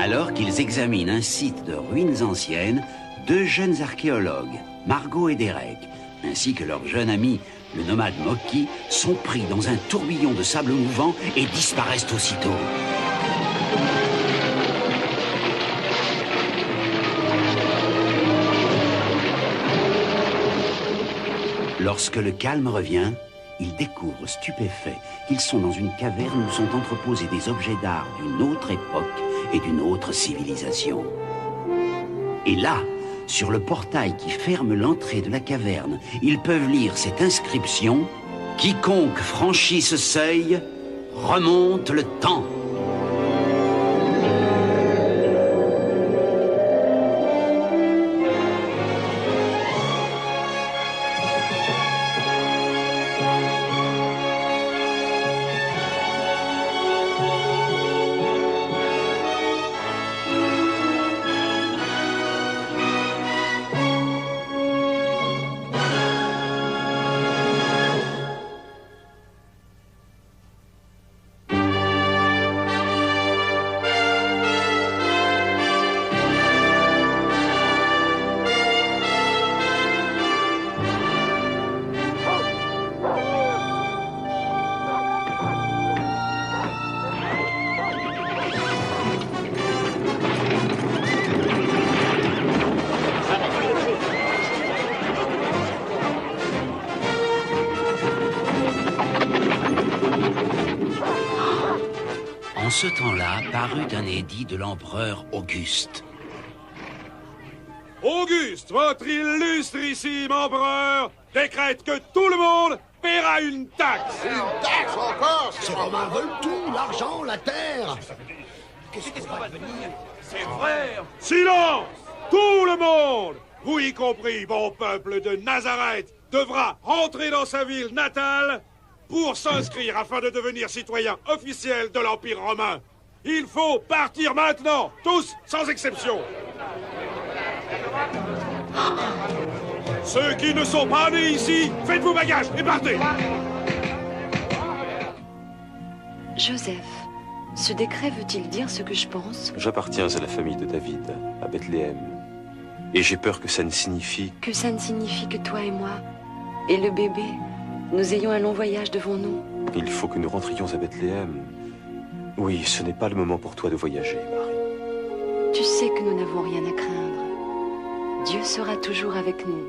Alors qu'ils examinent un site de ruines anciennes, deux jeunes archéologues, Margot et Derek, ainsi que leur jeune ami, le nomade Moki, sont pris dans un tourbillon de sable mouvant et disparaissent aussitôt. Lorsque le calme revient, ils découvrent stupéfaits qu'ils sont dans une caverne où sont entreposés des objets d'art d'une autre époque et d'une autre civilisation. Et là, sur le portail qui ferme l'entrée de la caverne, ils peuvent lire cette inscription « Quiconque franchit ce seuil remonte le temps ». En ce temps-là, parut un édit de l'empereur Auguste. Auguste, votre illustrissime empereur, décrète que tout le monde paiera une taxe. Une taxe encore? Ces Romains veulent tout, l'argent, la terre. Qu'est-ce qu'on va devenir? C'est vrai. Silence! Tout le monde, vous y compris, bon peuple de Nazareth, devra rentrer dans sa ville natale pour s'inscrire afin de devenir citoyen officiel de l'Empire romain. Il faut partir maintenant, tous sans exception. Ceux qui ne sont pas nés ici, faites vos bagages et partez. Joseph, ce décret veut-il dire ce que je pense? J'appartiens à la famille de David, à Bethléem. Et j'ai peur que ça ne signifie... Que ça ne signifie que toi et moi, et le bébé, nous ayons un long voyage devant nous. Il faut que nous rentrions à Bethléem. Oui, ce n'est pas le moment pour toi de voyager, Marie. Tu sais que nous n'avons rien à craindre. Dieu sera toujours avec nous.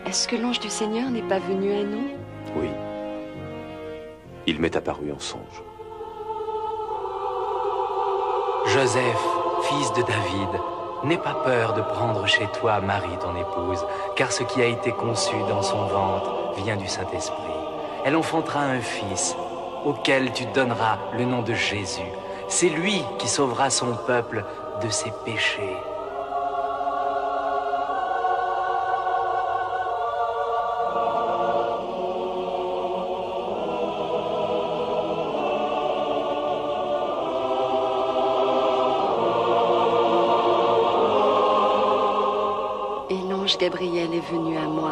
Est-ce que l'ange du Seigneur n'est pas venu à nous? Oui. Il m'est apparu en songe. Joseph, fils de David, n'aie pas peur de prendre chez toi Marie, ton épouse, car ce qui a été conçu dans son ventre vient du Saint-Esprit. Elle enfantera un fils, auquel tu donneras le nom de Jésus. C'est lui qui sauvera son peuple de ses péchés. Gabriel est venu à moi.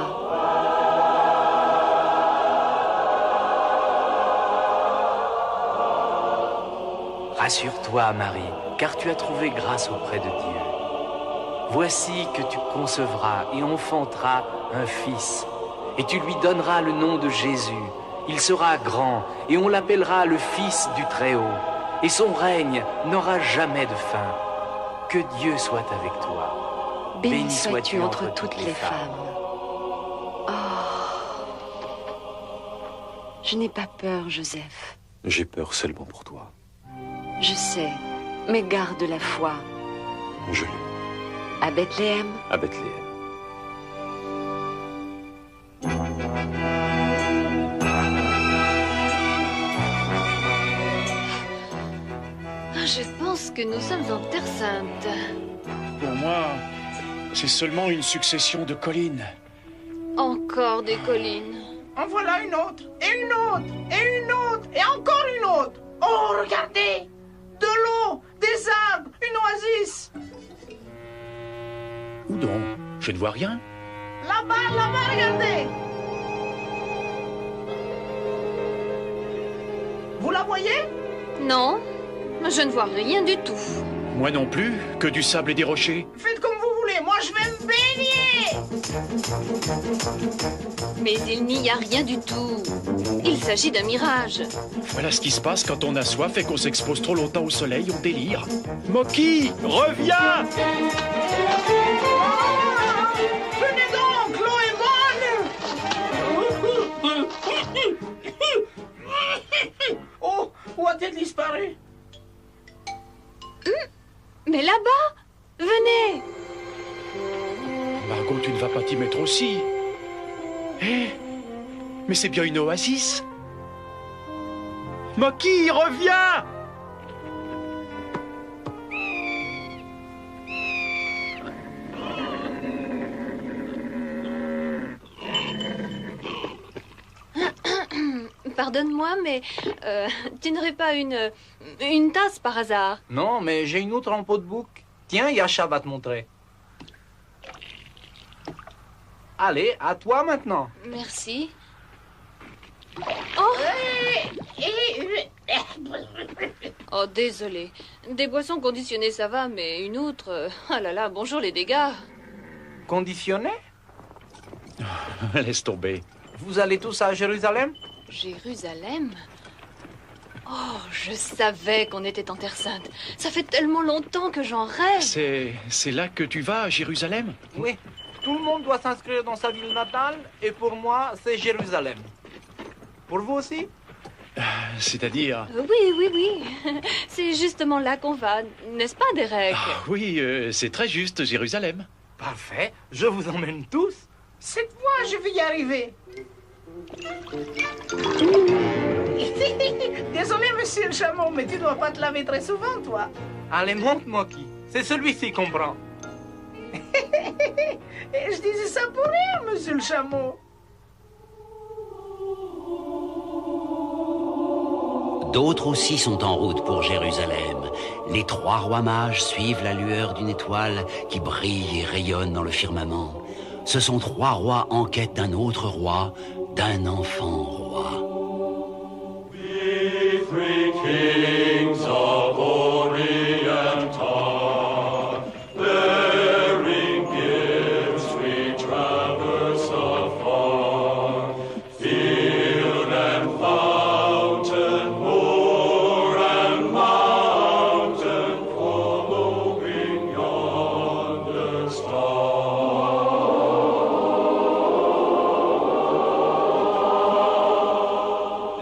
Rassure-toi, Marie, car tu as trouvé grâce auprès de Dieu. Voici que tu concevras et enfanteras un fils, et tu lui donneras le nom de Jésus. Il sera grand, et on l'appellera le Fils du Très-Haut, et son règne n'aura jamais de fin. Que Dieu soit avec toi. Béni sois-tu entre toutes les femmes. Oh. Je n'ai pas peur, Joseph. J'ai peur seulement pour toi. Je sais, mais garde la foi. Je l'ai. À Bethléem? À Bethléem. Je pense que nous sommes en Terre Sainte. Pour moi, c'est seulement une succession de collines. Encore des collines. En voilà une autre, et une autre, et une autre, et encore une autre. Oh, regardez! De l'eau, des arbres, une oasis. Où donc? Je ne vois rien. Là-bas, regardez! Vous la voyez? Non, je ne vois rien du tout. Moi non plus, que du sable et des rochers. Faites comme vous voulez, moi je vais me baigner. Mais il n'y a rien du tout. Il s'agit d'un mirage. Voilà ce qui se passe quand on a soif et qu'on s'expose trop longtemps au soleil, on délire. Moki, reviens! Venez donc, l'eau est bonne. Oh, où a-t-elle disparu? Mais là-bas, venez. Margot, tu ne vas pas t'y mettre aussi. Eh, mais c'est bien une oasis. Moki, reviens! Pardonne-moi, mais tu n'aurais pas une tasse par hasard? Non, mais j'ai une autre en pot de bouc. Tiens, Yasha va te montrer. Allez, à toi maintenant. Merci. Oh! Oh, désolé. Des boissons conditionnées, ça va, mais une autre... Ah là là, bonjour les dégâts. Conditionné? Laisse tomber. Vous allez tous à Jérusalem? Jérusalem? Oh, je savais qu'on était en Terre Sainte. Ça fait tellement longtemps que j'en rêve. C'est là que tu vas, à Jérusalem? Oui. Tout le monde doit s'inscrire dans sa ville natale, et pour moi, c'est Jérusalem. Pour vous aussi? C'est-à-dire... Oui. C'est justement là qu'on va, n'est-ce pas, Derek? Ah, oui, c'est très juste, Jérusalem. Parfait, je vous emmène tous. Cette fois, je vais y arriver. Désolé, monsieur le chameau, mais tu dois pas te laver très souvent, toi. Allez, monte, Moki. C'est celui-ci qu'on prend. Et je disais ça pour rien, monsieur le chameau. D'autres aussi sont en route pour Jérusalem. Les 3 rois mages suivent la lueur d'une étoile qui brille et rayonne dans le firmament. Ce sont 3 rois en quête d'un autre roi, d'un enfant roi. We 3 kings of Orient are, bearing gifts we traverse afar, field and fountain, moor and mountain, following yonder star.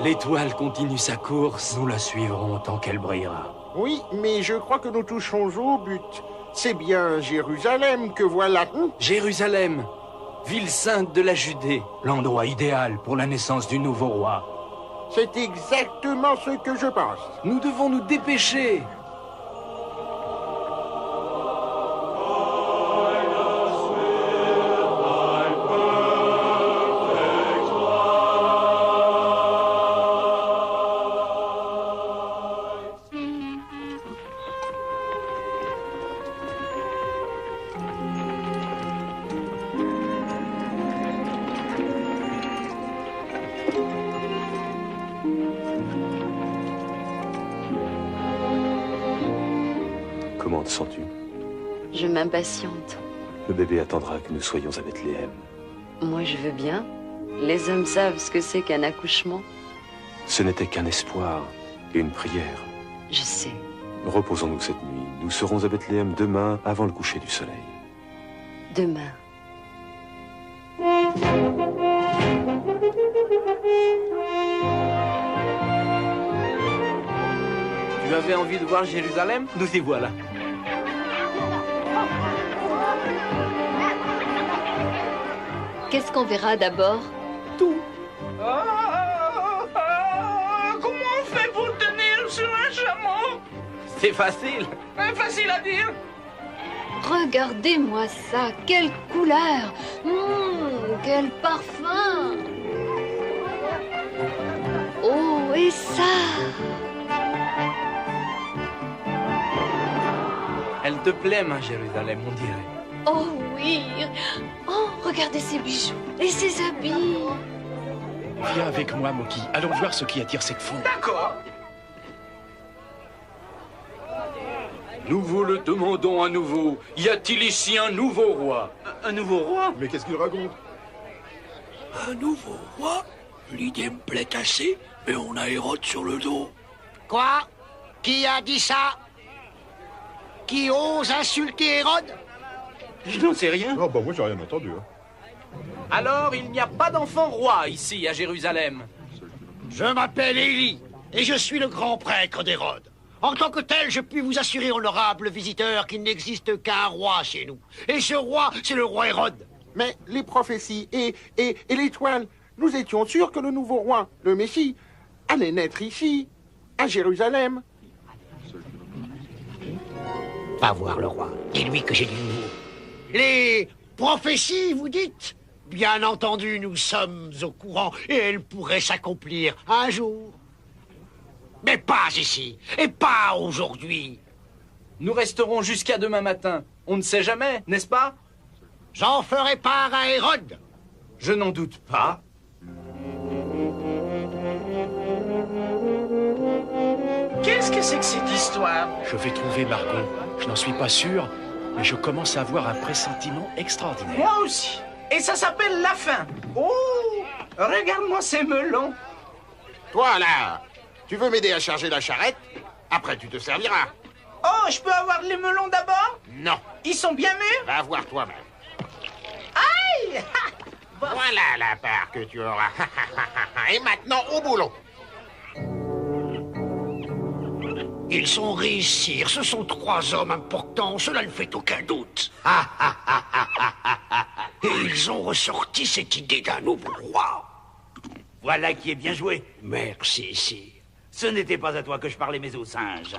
L'étoile continue sa course, nous la suivrons tant qu'elle brillera. Oui, mais je crois que nous touchons au but. C'est bien Jérusalem que voilà. Jérusalem, ville sainte de la Judée, l'endroit idéal pour la naissance du nouveau roi. C'est exactement ce que je pense. Nous devons nous dépêcher. Comment te sens-tu? Je m'impatiente. Le bébé attendra que nous soyons à Bethléem. Moi, je veux bien. Les hommes savent ce que c'est qu'un accouchement. Ce n'était qu'un espoir et une prière. Je sais. Reposons-nous cette nuit. Nous serons à Bethléem demain avant le coucher du soleil. Demain. Tu avais envie de voir Jérusalem? Nous y voilà. Qu'est-ce qu'on verra d'abord? Tout. Comment on fait pour tenir sur un chameau? C'est facile. Facile à dire. Regardez-moi ça, quelle couleur! Quel parfum! Oh, et ça! Elle te plaît, ma Jérusalem, on dirait. Oh oui! Oh, regardez ces bijoux et ces habits! Viens avec moi, Moki. Allons voir ce qui attire cette foule. D'accord. Nous vous le demandons à nouveau. Y a-t-il ici un nouveau roi? Un nouveau roi? Mais qu'est-ce qu'il raconte? Un nouveau roi? L'idée me plaît assez, mais on a Hérode sur le dos. Quoi? Qui a dit ça? Qui ose insulter Hérode? Je n'en sais rien. Non, bah moi j'ai rien entendu. Hein. Alors, il n'y a pas d'enfant roi ici à Jérusalem. Je m'appelle Élie, et je suis le grand prêtre d'Hérode. En tant que tel, je puis vous assurer, honorable visiteur, qu'il n'existe qu'un roi chez nous. Et ce roi, c'est le roi Hérode. Mais les prophéties et l'étoile, nous étions sûrs que le nouveau roi, le Messie, allait naître ici, à Jérusalem. Va voir le roi. Dis-lui que j'ai du nouveau. Les prophéties, vous dites? Bien entendu, nous sommes au courant et elles pourraient s'accomplir un jour. Mais pas ici, et pas aujourd'hui. Nous resterons jusqu'à demain matin. On ne sait jamais, n'est-ce pas? J'en ferai part à Hérode. Je n'en doute pas. Qu'est-ce que c'est que cette histoire? Je vais trouver Margot. Je n'en suis pas sûr, mais je commence à avoir un pressentiment extraordinaire. Moi aussi. Et ça s'appelle la faim. Oh, regarde-moi ces melons. Toi, là, tu veux m'aider à charger la charrette? Après, tu te serviras. Oh, je peux avoir les melons d'abord? Non. Ils sont bien mûrs? Va voir toi-même. Aïe! Voilà la part que tu auras. Et maintenant, au boulot. Ils sont riches, sire. Ce sont 3 hommes importants, cela ne fait aucun doute. Et ils ont ressorti cette idée d'un nouveau roi. Voilà qui est bien joué. Merci, sire. Ce n'était pas à toi que je parlais, mais aux singes.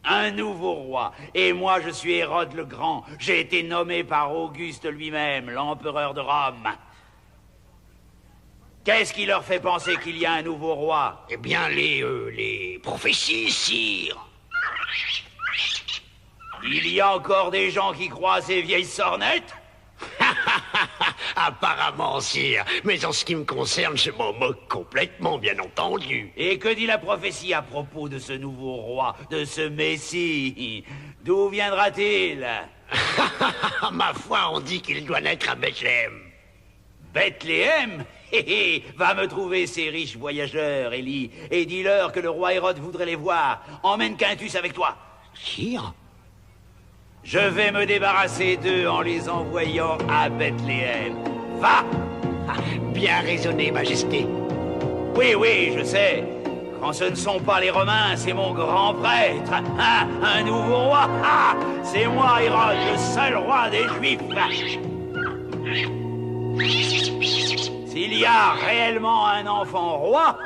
Un nouveau roi. Et moi, je suis Hérode le Grand. J'ai été nommé par Auguste lui-même, l'empereur de Rome. Qu'est-ce qui leur fait penser qu'il y a un nouveau roi? Eh bien, les prophéties, sire. Il y a encore des gens qui croient à ces vieilles sornettes? Apparemment, sire. Mais en ce qui me concerne, je m'en moque complètement, bien entendu. Et que dit la prophétie à propos de ce nouveau roi, de ce Messie? D'où viendra-t-il? Ma foi, on dit qu'il doit naître à Bethléem. Bethléem? Va me trouver ces riches voyageurs, Élie, et dis-leur que le roi Hérode voudrait les voir. Emmène Quintus avec toi. Sire? Je vais me débarrasser d'eux en les envoyant à Bethléem. Va! Bien raisonné, Majesté. Oui, je sais. Quand ce ne sont pas les Romains, c'est mon grand prêtre. Hein, un nouveau roi. Ah, c'est moi, Hérode, le seul roi des Juifs. S'il y a réellement un enfant roi,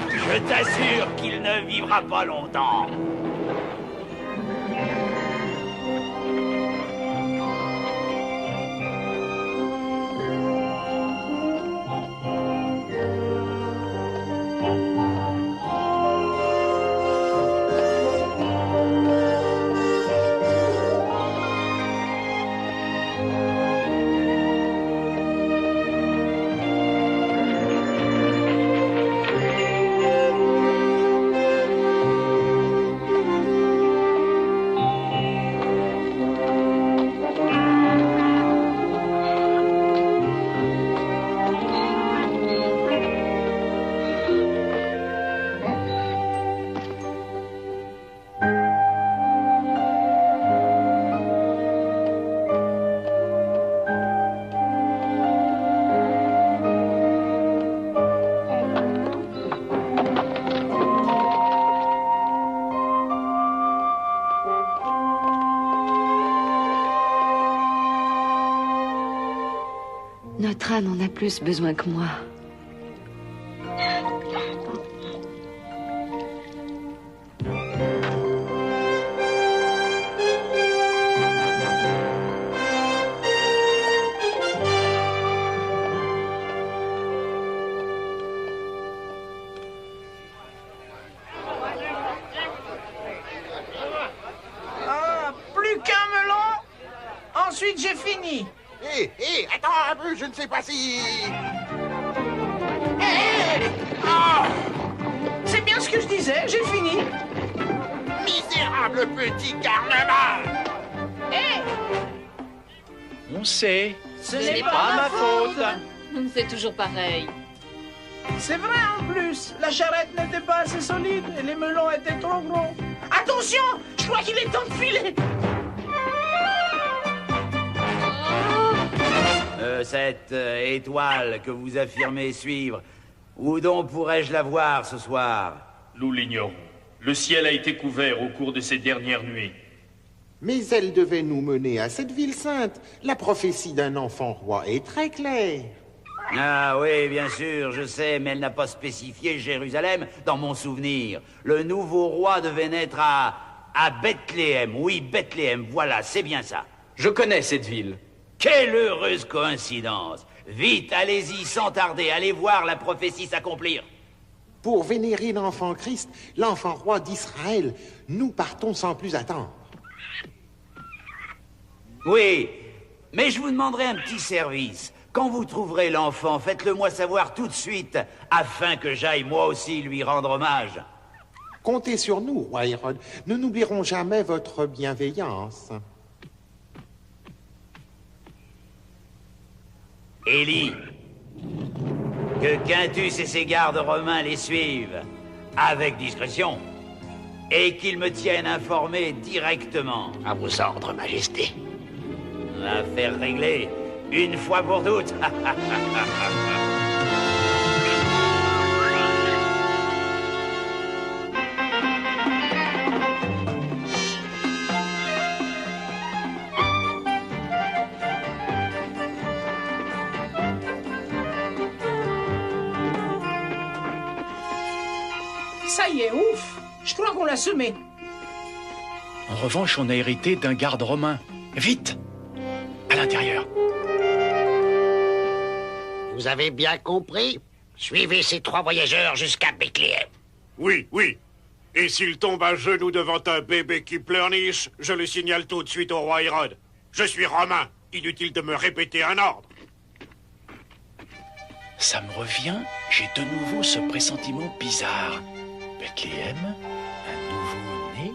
je t'assure qu'il ne vivra pas longtemps. Notre âne en a plus besoin que moi. Plus qu'un melon. Ensuite, j'ai fini. Hé, attends un peu, je ne sais pas si... C'est bien ce que je disais, j'ai fini. Misérable! petit garnement! Hé! On sait. Ce n'est pas ma faute. C'est toujours pareil. C'est vrai en plus, la charrette n'était pas assez solide et les melons étaient trop gros. Attention, je crois qu'il est temps de filer. Cette étoile que vous affirmez suivre, où donc pourrais-je la voir ce soir? Nous l'ignorons. Le ciel a été couvert au cours de ces dernières nuits. Mais elle devait nous mener à cette ville sainte. La prophétie d'un enfant roi est très claire. Ah oui, bien sûr, je sais, mais elle n'a pas spécifié Jérusalem dans mon souvenir. Le nouveau roi devait naître à Bethléem. Oui, Bethléem, voilà, c'est bien ça. Je connais cette ville. Quelle heureuse coïncidence! Vite, allez-y, sans tarder, allez voir la prophétie s'accomplir. Pour vénérer l'enfant Christ, l'enfant roi d'Israël, nous partons sans plus attendre. Oui, mais je vous demanderai un petit service. Quand vous trouverez l'enfant, faites-le moi savoir tout de suite, afin que j'aille moi aussi lui rendre hommage. Comptez sur nous, roi Hérode. Nous n'oublierons jamais votre bienveillance. Élie, que Quintus et ses gardes romains les suivent avec discrétion et qu'ils me tiennent informé directement. À vos ordres, Majesté. Affaire réglée, une fois pour toutes. Ça y est, ouf. Je crois qu'on l'a semé. En revanche, on a hérité d'un garde romain. Vite! À l'intérieur. Vous avez bien compris? Suivez ces 3 voyageurs jusqu'à Bethléem. Oui, oui. Et s'il tombe à genoux devant un bébé qui pleurniche, je le signale tout de suite au roi Hérode. Je suis romain. Inutile de me répéter un ordre. Ça me revient, j'ai de nouveau ce pressentiment bizarre. Bethléem, un nouveau-né.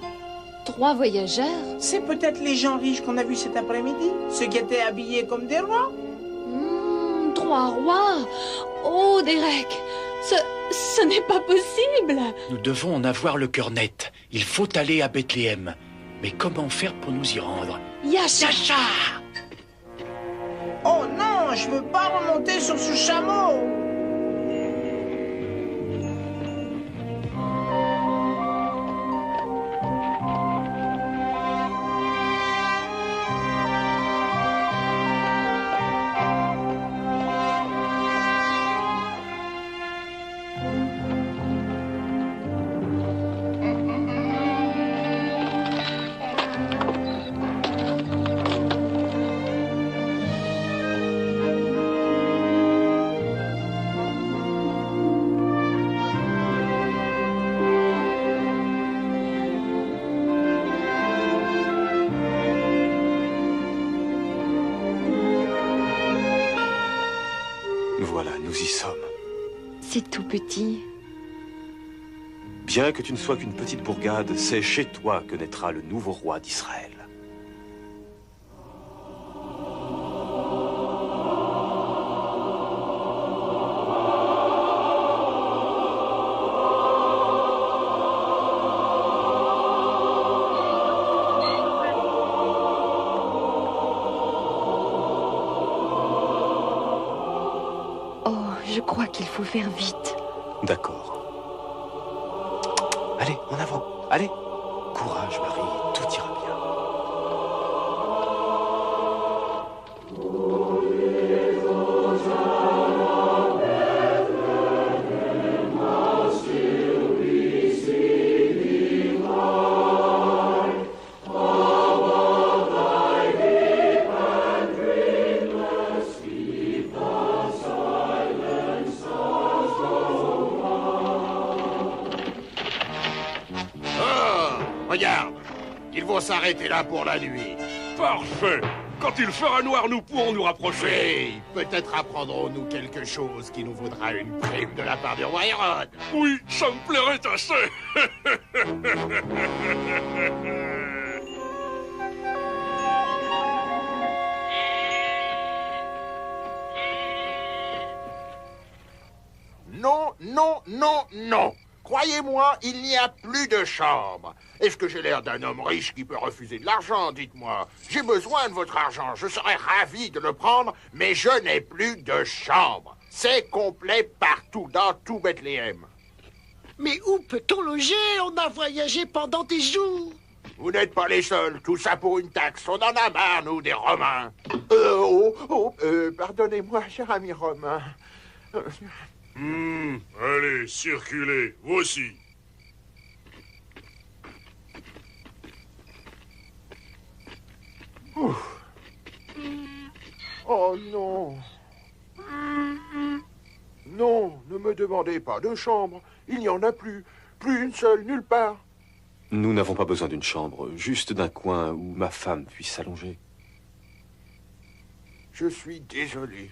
3 voyageurs? C'est peut-être les gens riches qu'on a vus cet après-midi, ceux qui étaient habillés comme des rois. 3 rois? Oh, Derek, ce n'est pas possible. Nous devons en avoir le cœur net. Il faut aller à Bethléem. Mais comment faire pour nous y rendre? Yasha! Oh non, je veux pas remonter sur ce chameau. Voilà, nous y sommes. C'est tout petit. Bien que tu ne sois qu'une petite bourgade, c'est chez toi que naîtra le nouveau roi d'Israël. Je crois qu'il faut faire vite. D'accord. Allez, en avant. Allez. Courage, Marie. Tout ira bien. Regarde, ils vont s'arrêter là pour la nuit. Parfait. Quand il fera noir, nous pourrons nous rapprocher. Oui, peut-être apprendrons-nous quelque chose qui nous vaudra une prime de la part du roi Hérode. Oui, ça me plairait assez. Non, non, non, non. Croyez-moi, il n'y a plus de chambre. Est-ce que j'ai l'air d'un homme riche qui peut refuser de l'argent, dites-moi? J'ai besoin de votre argent, je serais ravi de le prendre, mais je n'ai plus de chambre. C'est complet partout, dans tout Bethléem. Mais où peut-on loger? On a voyagé pendant des jours. Vous n'êtes pas les seuls, tout ça pour une taxe. On en a marre, nous, des Romains. Pardonnez-moi, cher ami Romain. Allez, circulez, vous aussi. Ouf. Oh non. Non, ne me demandez pas de chambre. Il n'y en a plus. Plus une seule, nulle part. Nous n'avons pas besoin d'une chambre, juste d'un coin où ma femme puisse s'allonger. Je suis désolé.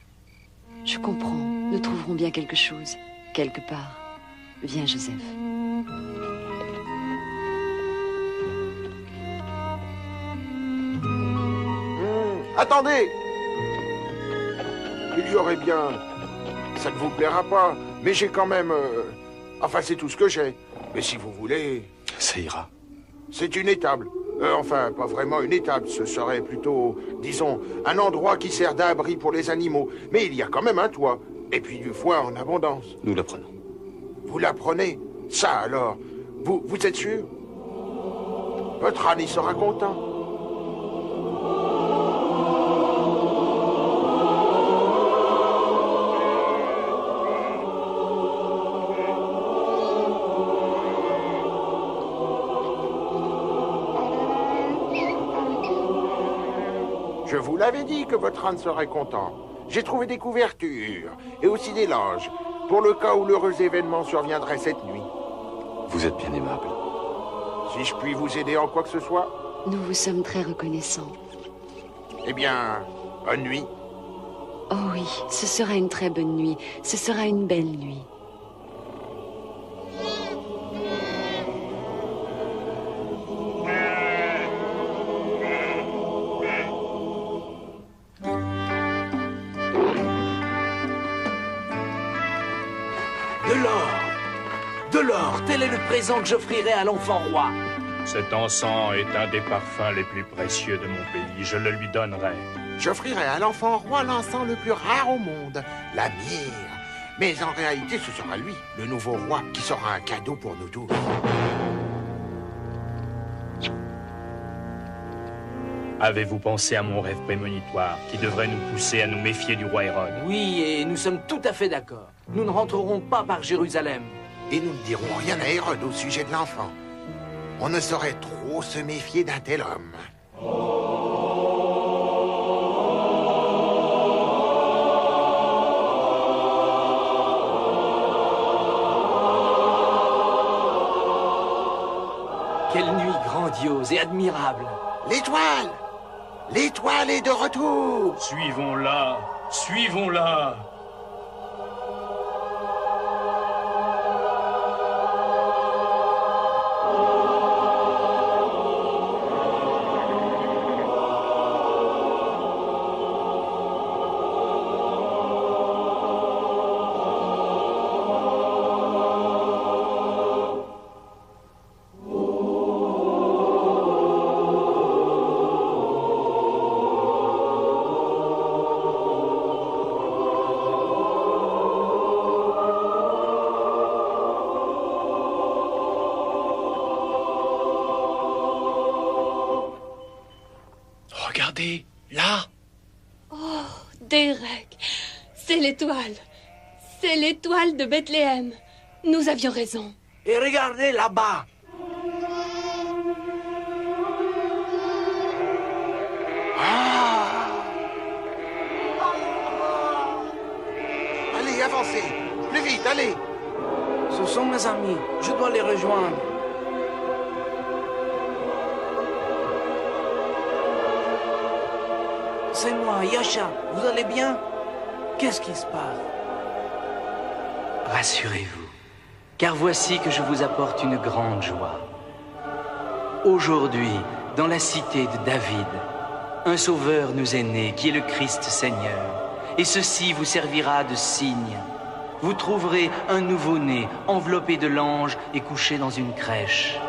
Je comprends. Nous trouverons bien quelque chose, quelque part. Viens, Joseph. Attendez! Il y aurait bien... Ça ne vous plaira pas, mais j'ai quand même... Enfin, c'est tout ce que j'ai. Mais si vous voulez... Ça ira. C'est une étable. Enfin, pas vraiment une étable. Ce serait plutôt, disons, un endroit qui sert d'abri pour les animaux. Mais il y a quand même un toit. Et puis du foin en abondance. Nous la prenons. Vous la prenez? Ça alors? Vous êtes sûr? Votre âne y sera content. Je vous l'avais dit que votre âne serait content. J'ai trouvé des couvertures et aussi des langes pour le cas où l'heureux événement surviendrait cette nuit. Vous êtes bien aimable. Si je puis vous aider en quoi que ce soit? Nous vous sommes très reconnaissants. Eh bien, bonne nuit. Oh oui, ce sera une très bonne nuit. Ce sera une belle nuit. De l'or, tel est le présent que j'offrirai à l'enfant roi. Cet encens est un des parfums les plus précieux de mon pays. Je le lui donnerai. J'offrirai à l'enfant roi l'encens le plus rare au monde, la myrrhe. Mais en réalité, ce sera lui, le nouveau roi, qui sera un cadeau pour nous tous. Avez-vous pensé à mon rêve prémonitoire qui devrait nous pousser à nous méfier du roi Hérode? Oui, et nous sommes tout à fait d'accord. Nous ne rentrerons pas par Jérusalem. Et nous ne dirons rien à Hérode au sujet de l'enfant. On ne saurait trop se méfier d'un tel homme. Quelle nuit grandiose et admirable. L'étoile! L'étoile est de retour! Suivons-la! Suivons-la! Regardez, là. Oh, Derek, c'est l'étoile. C'est l'étoile de Bethléem. Nous avions raison. Et regardez là-bas. Allez, avancez! Plus vite, allez! Ce sont mes amis. Je dois les rejoindre. C'est moi, Yasha. Vous allez bien? Qu'est-ce qui se passe? Rassurez-vous, car voici que je vous apporte une grande joie. Aujourd'hui, dans la cité de David, un sauveur nous est né, qui est le Christ Seigneur. Et ceci vous servira de signe. vous trouverez un nouveau-né enveloppé de l'ange et couché dans une crèche.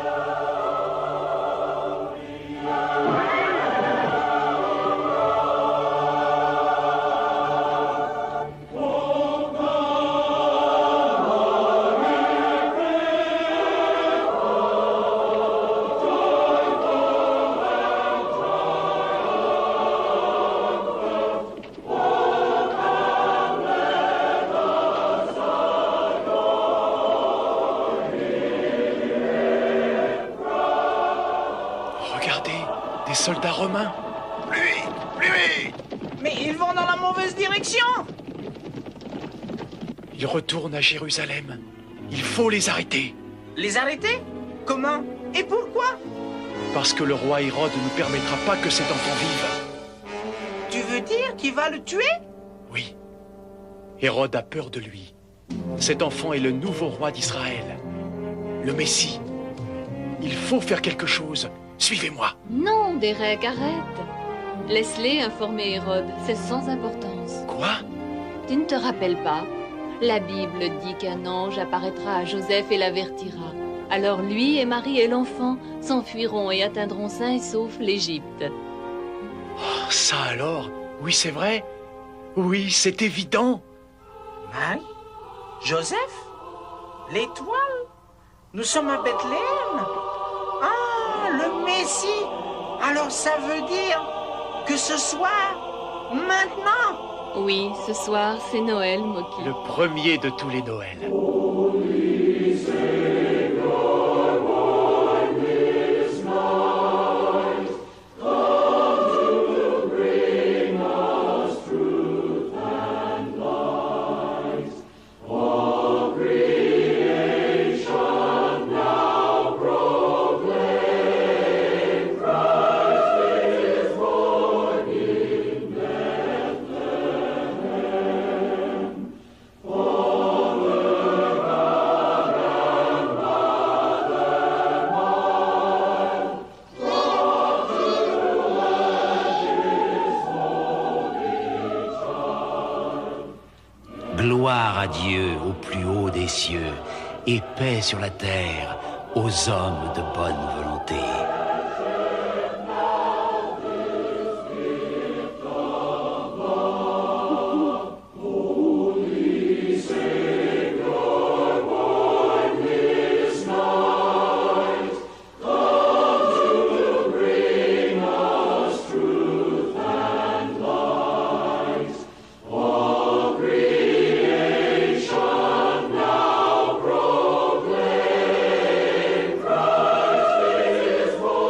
Des soldats romains. Plus vite, plus vite! Mais ils vont dans la mauvaise direction! Ils retournent à Jérusalem. Il faut les arrêter. Les arrêter? Comment? Et pourquoi? Parce que le roi Hérode ne permettra pas que cet enfant vive. Tu veux dire qu'il va le tuer? Oui. Hérode a peur de lui. Cet enfant est le nouveau roi d'Israël. Le Messie. Il faut faire quelque chose. Suivez-moi. Non, Derek, arrête. Laisse-les informer Hérode, c'est sans importance. Quoi? Tu ne te rappelles pas? La Bible dit qu'un ange apparaîtra à Joseph et l'avertira. Alors lui et Marie et l'enfant s'enfuiront et atteindront sains et saufs l'Égypte. Oh, ça alors? Oui, c'est vrai. Oui, c'est évident. Marie? Joseph? L'étoile? Nous sommes à Bethléem? Ah, le Messie! Alors ça veut dire que ce soir, maintenant? Oui, ce soir, c'est Noël, Moki. Le premier de tous les Noëls. Gloire à Dieu au plus haut des cieux et paix sur la terre aux hommes de bonne volonté. Christ is born.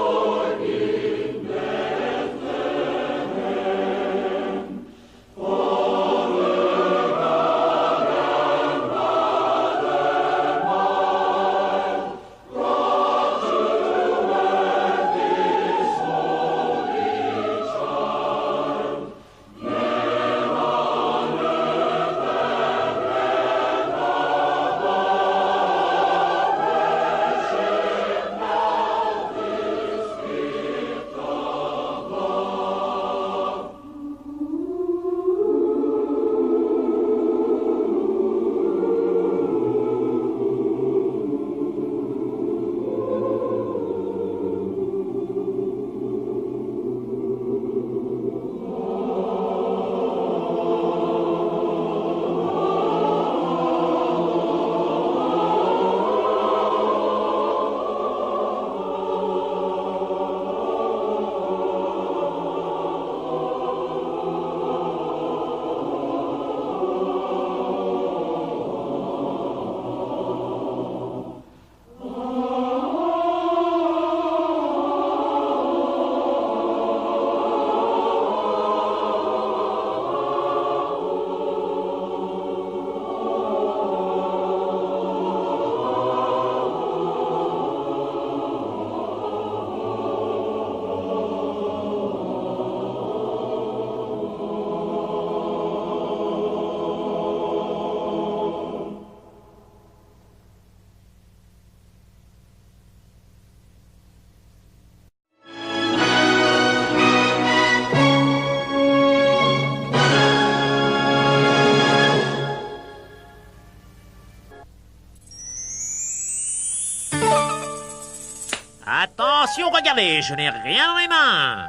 Attention, regardez, je n'ai rien dans les mains.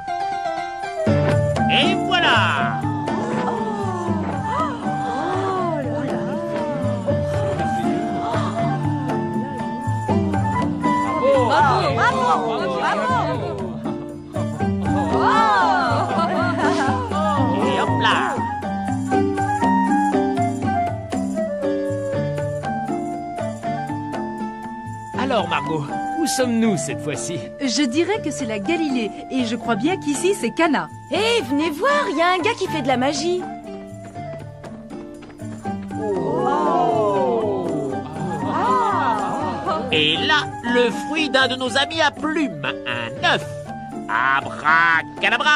Et voilà. Bravo, bravo, Et hop là. Alors, Margot, où sommes-nous cette fois-ci? Je dirais que c'est la Galilée, et je crois bien qu'ici c'est Cana. Hé, venez voir, il y a un gars qui fait de la magie. Et là, le fruit d'un de nos amis à plumes, un œuf. Abracadabra.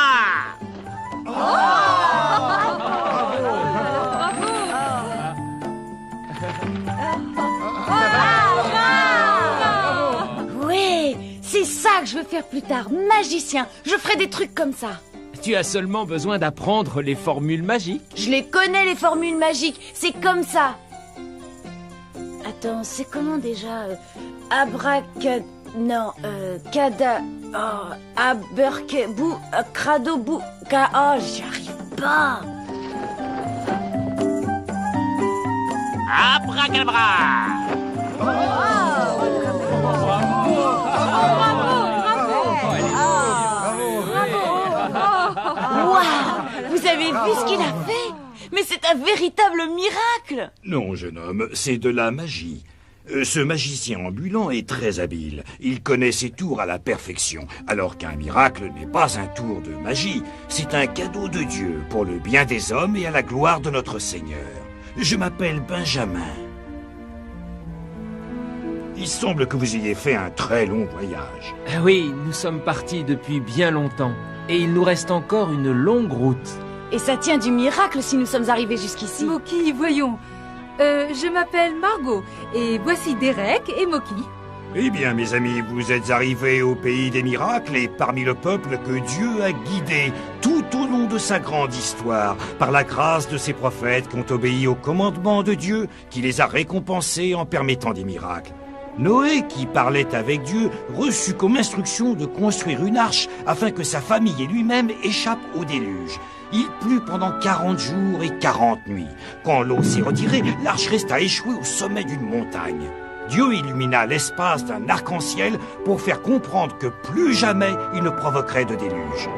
Ouais, c'est ça que je veux faire plus tard, magicien. Je ferai des trucs comme ça. Tu as seulement besoin d'apprendre les formules magiques. Je les connais, les formules magiques. C'est comme ça. Attends, c'est comment déjà Non, cada... Oh, aberke... Bou... crado... Bou... Oh, j'y arrive pas. Abracadabra. Waouh! Vous avez vu ce qu'il a fait? Mais c'est un véritable miracle! Non, jeune homme, c'est de la magie. Ce magicien ambulant est très habile. Il connaît ses tours à la perfection, alors qu'un miracle n'est pas un tour de magie. C'est un cadeau de Dieu pour le bien des hommes et à la gloire de notre Seigneur. Je m'appelle Benjamin. Il semble que vous ayez fait un très long voyage. Oui, nous sommes partis depuis bien longtemps, et il nous reste encore une longue route. Et ça tient du miracle si nous sommes arrivés jusqu'ici. Moki, voyons. Je m'appelle Margot, et voici Derek et Moki. Eh bien, mes amis, vous êtes arrivés au pays des miracles et parmi le peuple que Dieu a guidé tout au long de sa grande histoire, par la grâce de ses prophètes qui ont obéi aux commandements de Dieu, qui les a récompensés en permettant des miracles. Noé, qui parlait avec Dieu, reçut comme instruction de construire une arche afin que sa famille et lui-même échappent au déluge. Il plut pendant 40 jours et 40 nuits. Quand l'eau s'est retirée, l'arche resta échouée au sommet d'une montagne. Dieu illumina l'espace d'un arc-en-ciel pour faire comprendre que plus jamais il ne provoquerait de déluge.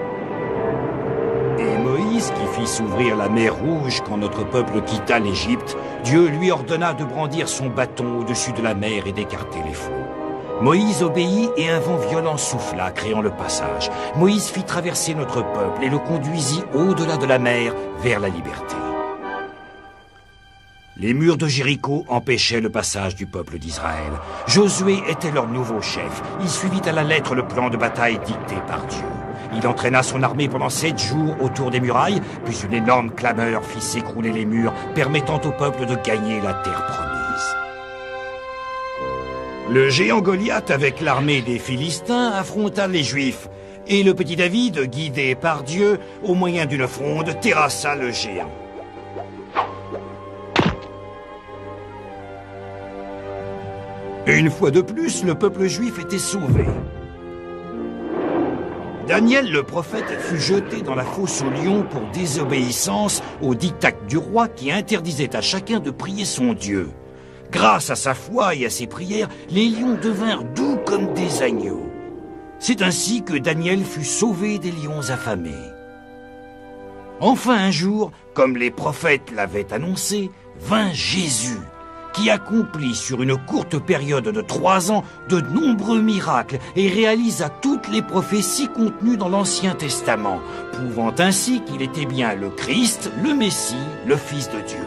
Et Moïse, qui fit s'ouvrir la mer Rouge quand notre peuple quitta l'Égypte, Dieu lui ordonna de brandir son bâton au-dessus de la mer et d'écarter les flots. Moïse obéit et un vent violent souffla, créant le passage. Moïse fit traverser notre peuple et le conduisit au-delà de la mer vers la liberté. Les murs de Jéricho empêchaient le passage du peuple d'Israël. Josué était leur nouveau chef. Il suivit à la lettre le plan de bataille dicté par Dieu. Il entraîna son armée pendant 7 jours autour des murailles, puis une énorme clameur fit s'écrouler les murs, permettant au peuple de gagner la terre promise. Le géant Goliath, avec l'armée des Philistins, affronta les Juifs. Et le petit David, guidé par Dieu, au moyen d'une fronde, terrassa le géant. Une fois de plus, le peuple juif était sauvé. Daniel, le prophète, fut jeté dans la fosse aux lions pour désobéissance au diktat du roi qui interdisait à chacun de prier son Dieu. Grâce à sa foi et à ses prières, les lions devinrent doux comme des agneaux. C'est ainsi que Daniel fut sauvé des lions affamés. Enfin un jour, comme les prophètes l'avaient annoncé, vint Jésus, qui accomplit sur une courte période de 3 ans de nombreux miracles et réalisa toutes les prophéties contenues dans l'Ancien Testament, prouvant ainsi qu'il était bien le Christ, le Messie, le Fils de Dieu.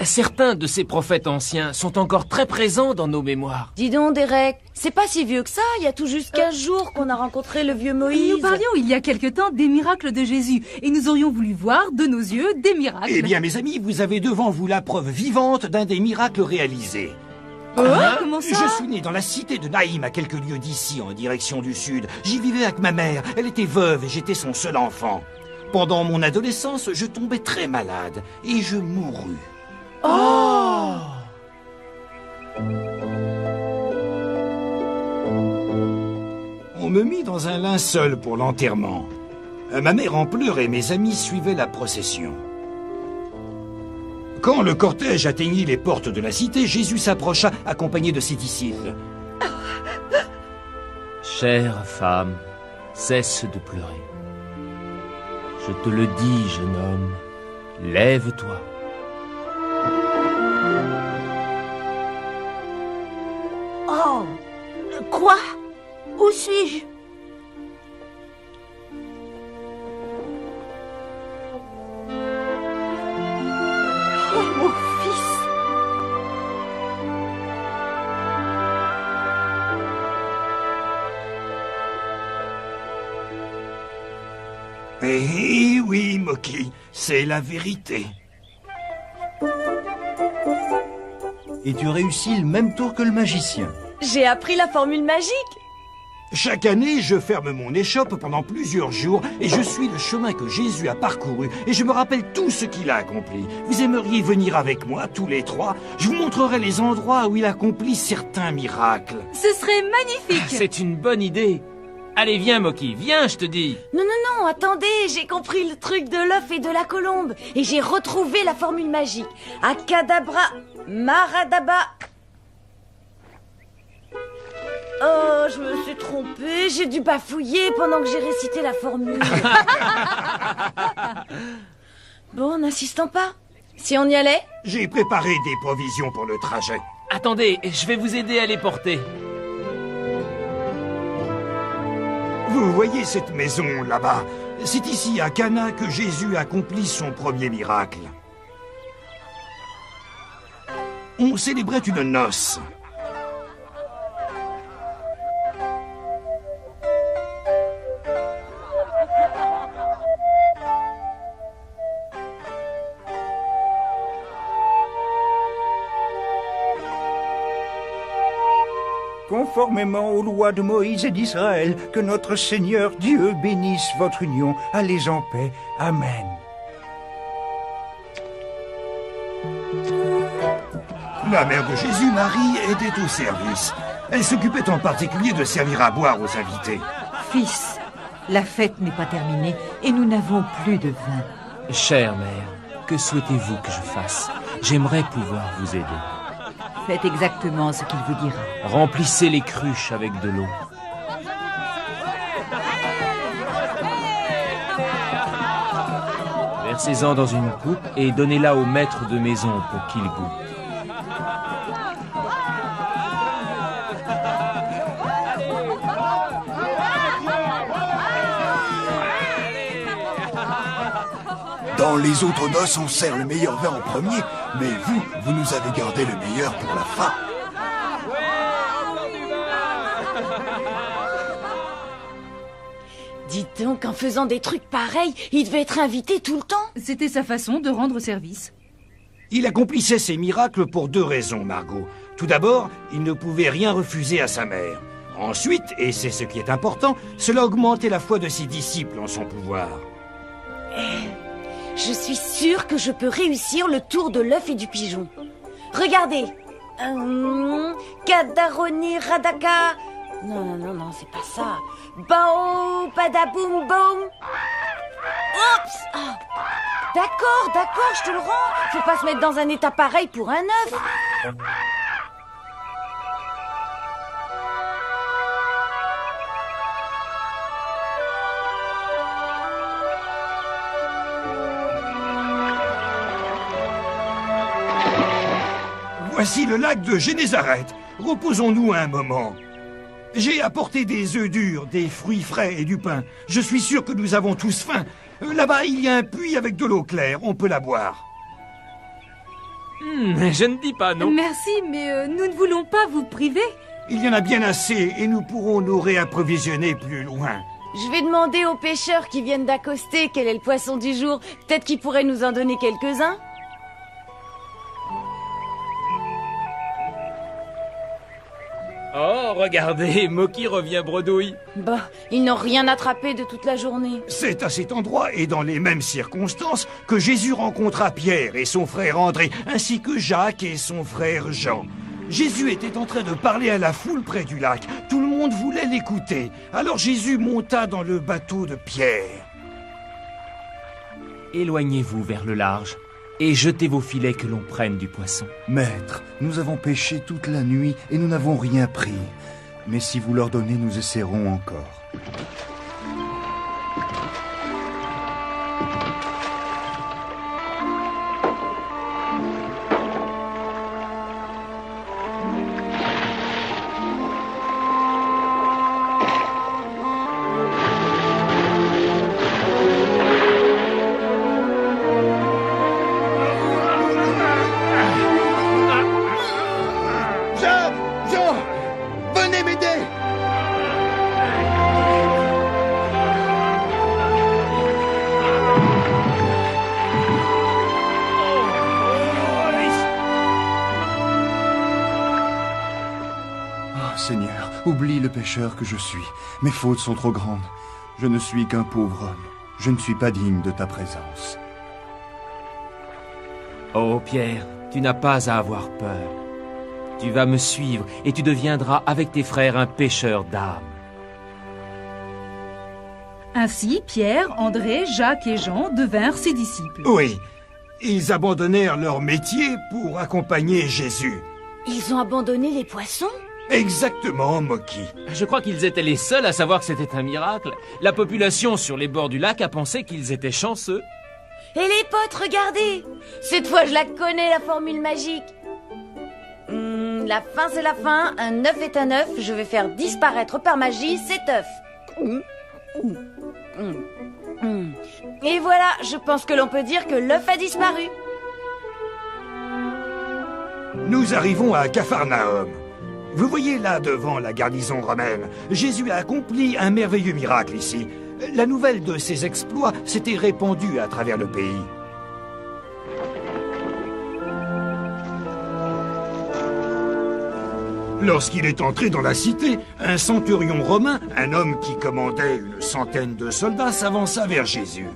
Certains de ces prophètes anciens sont encore très présents dans nos mémoires. Dis donc, Derek, c'est pas si vieux que ça. Il y a tout juste 15 jours qu'on a rencontré le vieux Moïse. Nous parlions il y a quelque temps des miracles de Jésus, et nous aurions voulu voir de nos yeux des miracles. Eh bien, mes amis, vous avez devant vous la preuve vivante d'un des miracles réalisés. Comment ça? Je suis né dans la cité de Naïm, à quelques lieues d'ici, en direction du sud. J'y vivais avec ma mère. Elle était veuve et j'étais son seul enfant. Pendant mon adolescence, je tombais très malade et je mourus. Oh! me mit dans un linceul pour l'enterrement. Ma mère en pleurs et mes amis suivaient la procession. Quand le cortège atteignit les portes de la cité, Jésus s'approcha accompagné de ses disciples. Chère femme, cesse de pleurer. Je te le dis, jeune homme, lève-toi. Oh, quoi? Où suis-je? Oh, mon fils! Eh oui, Moki, c'est la vérité. Et tu réussis le même tour que le magicien. J'ai appris la formule magique. Chaque année, je ferme mon échoppe pendant plusieurs jours et je suis le chemin que Jésus a parcouru et je me rappelle tout ce qu'il a accompli. Vous aimeriez venir avec moi, tous les trois? Je vous montrerai les endroits où il accomplit certains miracles. Ce serait magnifique. C'est une bonne idée. Allez, viens, Moki, viens, je te dis. Non, non, non, attendez, j'ai compris le truc de l'œuf et de la colombe. Et j'ai retrouvé la formule magique. Akadabra, maradaba. Oh, je me suis trompée, j'ai dû bafouiller pendant que j'ai récité la formule. Bon, n'insistons pas. Si on y allait? J'ai préparé des provisions pour le trajet. Attendez, je vais vous aider à les porter. Vous voyez cette maison là-bas? C'est ici, à Cana, que Jésus accomplit son premier miracle. On célébrait une noce. Conformément aux lois de Moïse et d'Israël, que notre Seigneur Dieu bénisse votre union. Allez en paix. Amen. La mère de Jésus, Marie, était au service. Elle s'occupait en particulier de servir à boire aux invités. Fils, la fête n'est pas terminée et nous n'avons plus de vin. Chère mère, que souhaitez-vous que je fasse? J'aimerais pouvoir vous aider. Faites exactement ce qu'il vous dira. Remplissez les cruches avec de l'eau. Versez-en dans une coupe et donnez-la au maître de maison pour qu'il goûte. Dans les autres noces, on sert le meilleur vin en premier, mais vous nous avez gardé le meilleur pour la fin. Dites donc, en faisant des trucs pareils, il devait être invité tout le temps. C'était sa façon de rendre service. Il accomplissait ses miracles pour deux raisons, Margot. Tout d'abord, il ne pouvait rien refuser à sa mère. Ensuite, et c'est ce qui est important, cela augmentait la foi de ses disciples en son pouvoir. Je suis sûre que je peux réussir le tour de l'œuf et du pigeon. Regardez. Kadaroni Radaka. Non, c'est pas ça. Bao, padaboum, boum. Oups. Ah. D'accord, je te le rends. Faut pas se mettre dans un état pareil pour un œuf. Voici le lac de Génézareth. Reposons-nous un moment. J'ai apporté des œufs durs, des fruits frais et du pain. Je suis sûr que nous avons tous faim. Là-bas, il y a un puits avec de l'eau claire. On peut la boire. Je ne dis pas non. Merci, mais nous ne voulons pas vous priver. Il y en a bien assez et nous pourrons nous réapprovisionner plus loin. Je vais demander aux pêcheurs qui viennent d'accoster quel est le poisson du jour. Peut-être qu'ils pourraient nous en donner quelques-uns. Oh, regardez, Moki revient bredouille. Bah, ils n'ont rien attrapé de toute la journée. C'est à cet endroit et dans les mêmes circonstances que Jésus rencontra Pierre et son frère André, ainsi que Jacques et son frère Jean. Jésus était en train de parler à la foule près du lac. Tout le monde voulait l'écouter. Alors Jésus monta dans le bateau de Pierre. Éloignez-vous vers le large et jetez vos filets que l'on prenne du poisson. Maître, nous avons pêché toute la nuit et nous n'avons rien pris. Mais si vous l'ordonnez, nous essaierons encore. Jean, venez m'aider. Oh Seigneur, oublie le pécheur que je suis. Mes fautes sont trop grandes. Je ne suis qu'un pauvre homme. Je ne suis pas digne de ta présence. Oh Pierre, tu n'as pas à avoir peur. Tu vas me suivre et tu deviendras avec tes frères un pêcheur d'âmes. Ainsi, Pierre, André, Jacques et Jean devinrent ses disciples. Oui, ils abandonnèrent leur métier pour accompagner Jésus. Ils ont abandonné les poissons? Exactement, Moki. Je crois qu'ils étaient les seuls à savoir que c'était un miracle. La population sur les bords du lac a pensé qu'ils étaient chanceux. Et les potes, regardez! Cette fois, je la connais, la formule magique. La fin, c'est la fin. Un œuf est un œuf. Je vais faire disparaître par magie cet œuf. Et voilà, je pense que l'on peut dire que l'œuf a disparu. Nous arrivons à Capharnaüm. Vous voyez là devant la garnison romaine, Jésus a accompli un merveilleux miracle ici. La nouvelle de ses exploits s'était répandue à travers le pays. Lorsqu'il est entré dans la cité, un centurion romain, un homme qui commandait une centaine de soldats, s'avança vers Jésus.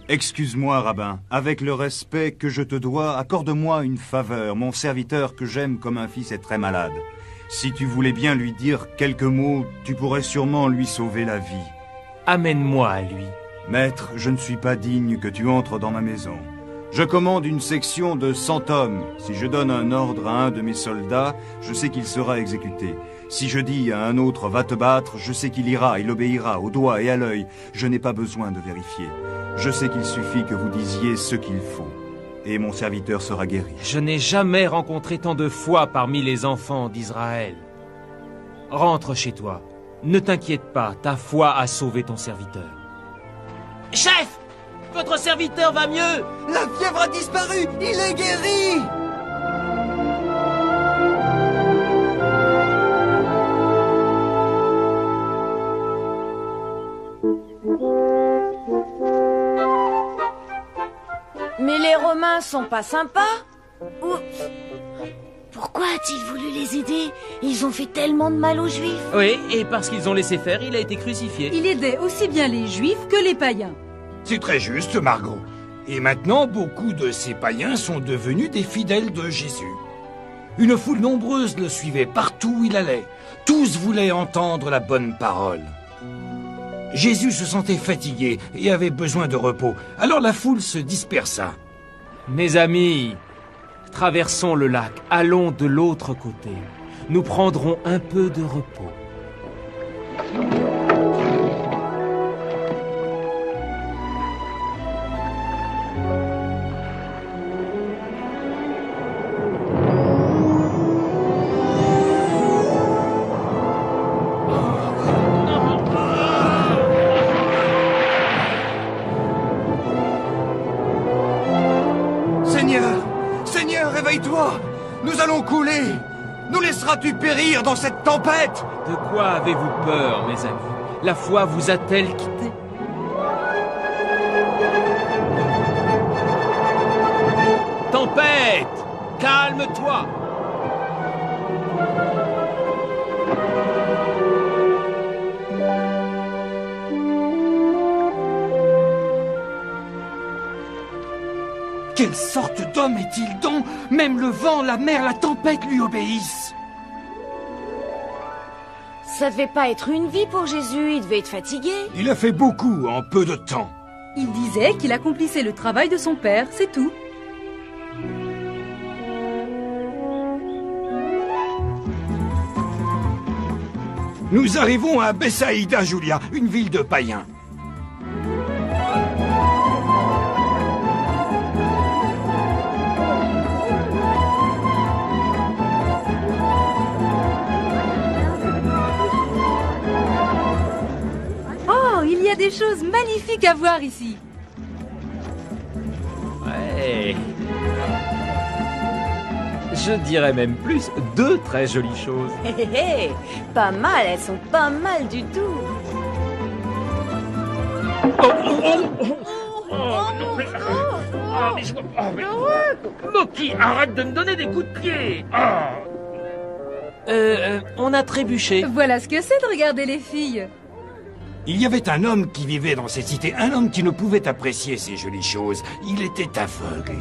Excuse-moi, rabbin, avec le respect que je te dois, accorde-moi une faveur. Mon serviteur que j'aime comme un fils est très malade. Si tu voulais bien lui dire quelques mots, tu pourrais sûrement lui sauver la vie. Amène-moi à lui. Maître, je ne suis pas digne que tu entres dans ma maison. Je commande une section de 100 hommes. Si je donne un ordre à un de mes soldats, je sais qu'il sera exécuté. Si je dis à un autre « va te battre », je sais qu'il ira, il obéira au doigt et à l'œil. Je n'ai pas besoin de vérifier. Je sais qu'il suffit que vous disiez ce qu'il faut. Et mon serviteur sera guéri. Je n'ai jamais rencontré tant de foi parmi les enfants d'Israël. Rentre chez toi. Ne t'inquiète pas, ta foi a sauvé ton serviteur. Chef! Votre serviteur va mieux! La fièvre a disparu! Il est guéri! Mais les Romains sont pas sympas. Oups. Pourquoi a-t-il voulu les aider? Ils ont fait tellement de mal aux Juifs. Oui, et parce qu'ils ont laissé faire, il a été crucifié. Il aidait aussi bien les Juifs que les païens. C'est très juste, Margot. Et maintenant, beaucoup de ces païens sont devenus des fidèles de Jésus. Une foule nombreuse le suivait partout où il allait. Tous voulaient entendre la bonne parole. Jésus se sentait fatigué et avait besoin de repos. Alors la foule se dispersa. Mes amis, traversons le lac, allons de l'autre côté. Nous prendrons un peu de repos. Seigneur, réveille-toi! Nous allons couler! Nous laisseras-tu périr dans cette tempête? De quoi avez-vous peur, mes amis? La foi vous a-t-elle quitté? Tempête! Calme-toi! Quelle sorte d'homme est-il donc? Même le vent, la mer, la tempête lui obéissent. Ça devait pas être une vie pour Jésus, il devait être fatigué. Il a fait beaucoup en peu de temps. Il disait qu'il accomplissait le travail de son père, c'est tout. Nous arrivons à Bethsaïda, Julia, une ville de païens. Oh, il y a des choses magnifiques à voir ici. Ouais. Je dirais même plus, 2 très jolies choses. Hé hé hé, pas mal, elles sont pas mal du tout. Moki, arrête de me donner des coups de pied. On a trébuché. Voilà ce que c'est de regarder les filles. Il y avait un homme qui vivait dans cette cité, un homme qui ne pouvait apprécier ces jolies choses. Il était aveugle.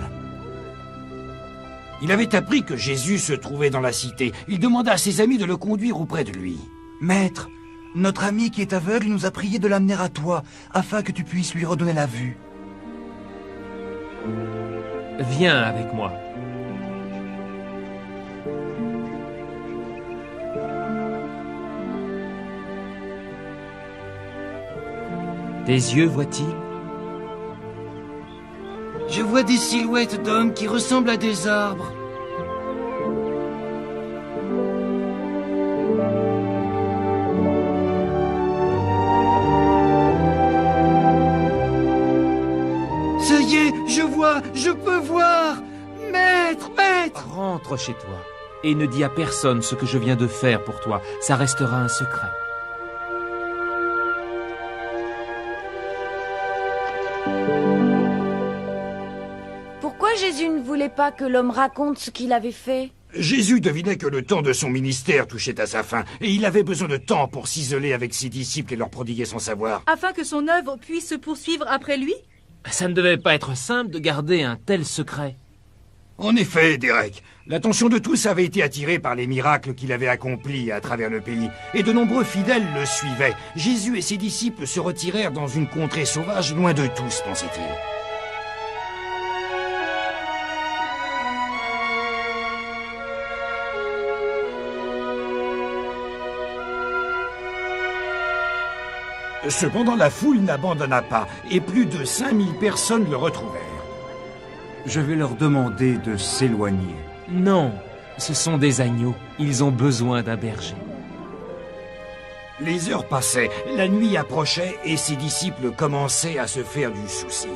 Il avait appris que Jésus se trouvait dans la cité. Il demanda à ses amis de le conduire auprès de lui. Maître, notre ami qui est aveugle nous a prié de l'amener à toi, afin que tu puisses lui redonner la vue. Viens avec moi. Tes yeux voient-ils? Je vois des silhouettes d'hommes qui ressemblent à des arbres. Ça y est, je vois, je peux voir. Maître, maître! Rentre chez toi et ne dis à personne ce que je viens de faire pour toi. Ça restera un secret. Pourquoi Jésus ne voulait pas que l'homme raconte ce qu'il avait fait? Jésus devinait que le temps de son ministère touchait à sa fin, et il avait besoin de temps pour s'isoler avec ses disciples et leur prodiguer son savoir. Afin que son œuvre puisse se poursuivre après lui? Ça ne devait pas être simple de garder un tel secret. En effet, Derek, l'attention de tous avait été attirée par les miracles qu'il avait accomplis à travers le pays, et de nombreux fidèles le suivaient. Jésus et ses disciples se retirèrent dans une contrée sauvage, loin de tous, pensait-il. Cependant, la foule n'abandonna pas, et plus de 5000 personnes le retrouvèrent. Je vais leur demander de s'éloigner. Non, ce sont des agneaux. Ils ont besoin d'un berger. Les heures passaient, la nuit approchait, et ses disciples commençaient à se faire du souci.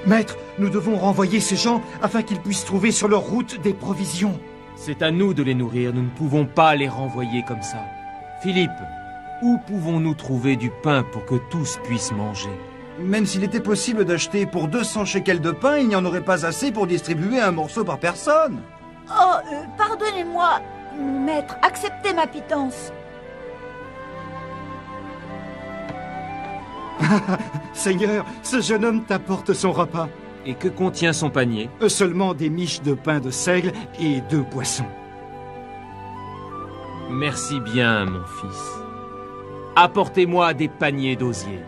Maître, nous devons renvoyer ces gens afin qu'ils puissent trouver sur leur route des provisions. C'est à nous de les nourrir, nous ne pouvons pas les renvoyer comme ça. Philippe, où pouvons-nous trouver du pain pour que tous puissent manger? Même s'il était possible d'acheter pour 200 shekels de pain, il n'y en aurait pas assez pour distribuer un morceau par personne. Oh, pardonnez-moi, maître, acceptez ma pitance. Seigneur, ce jeune homme t'apporte son repas. Et que contient son panier? Seulement des miches de pain de seigle et 2 poissons. Merci bien, mon fils. Apportez-moi des paniers d'osier.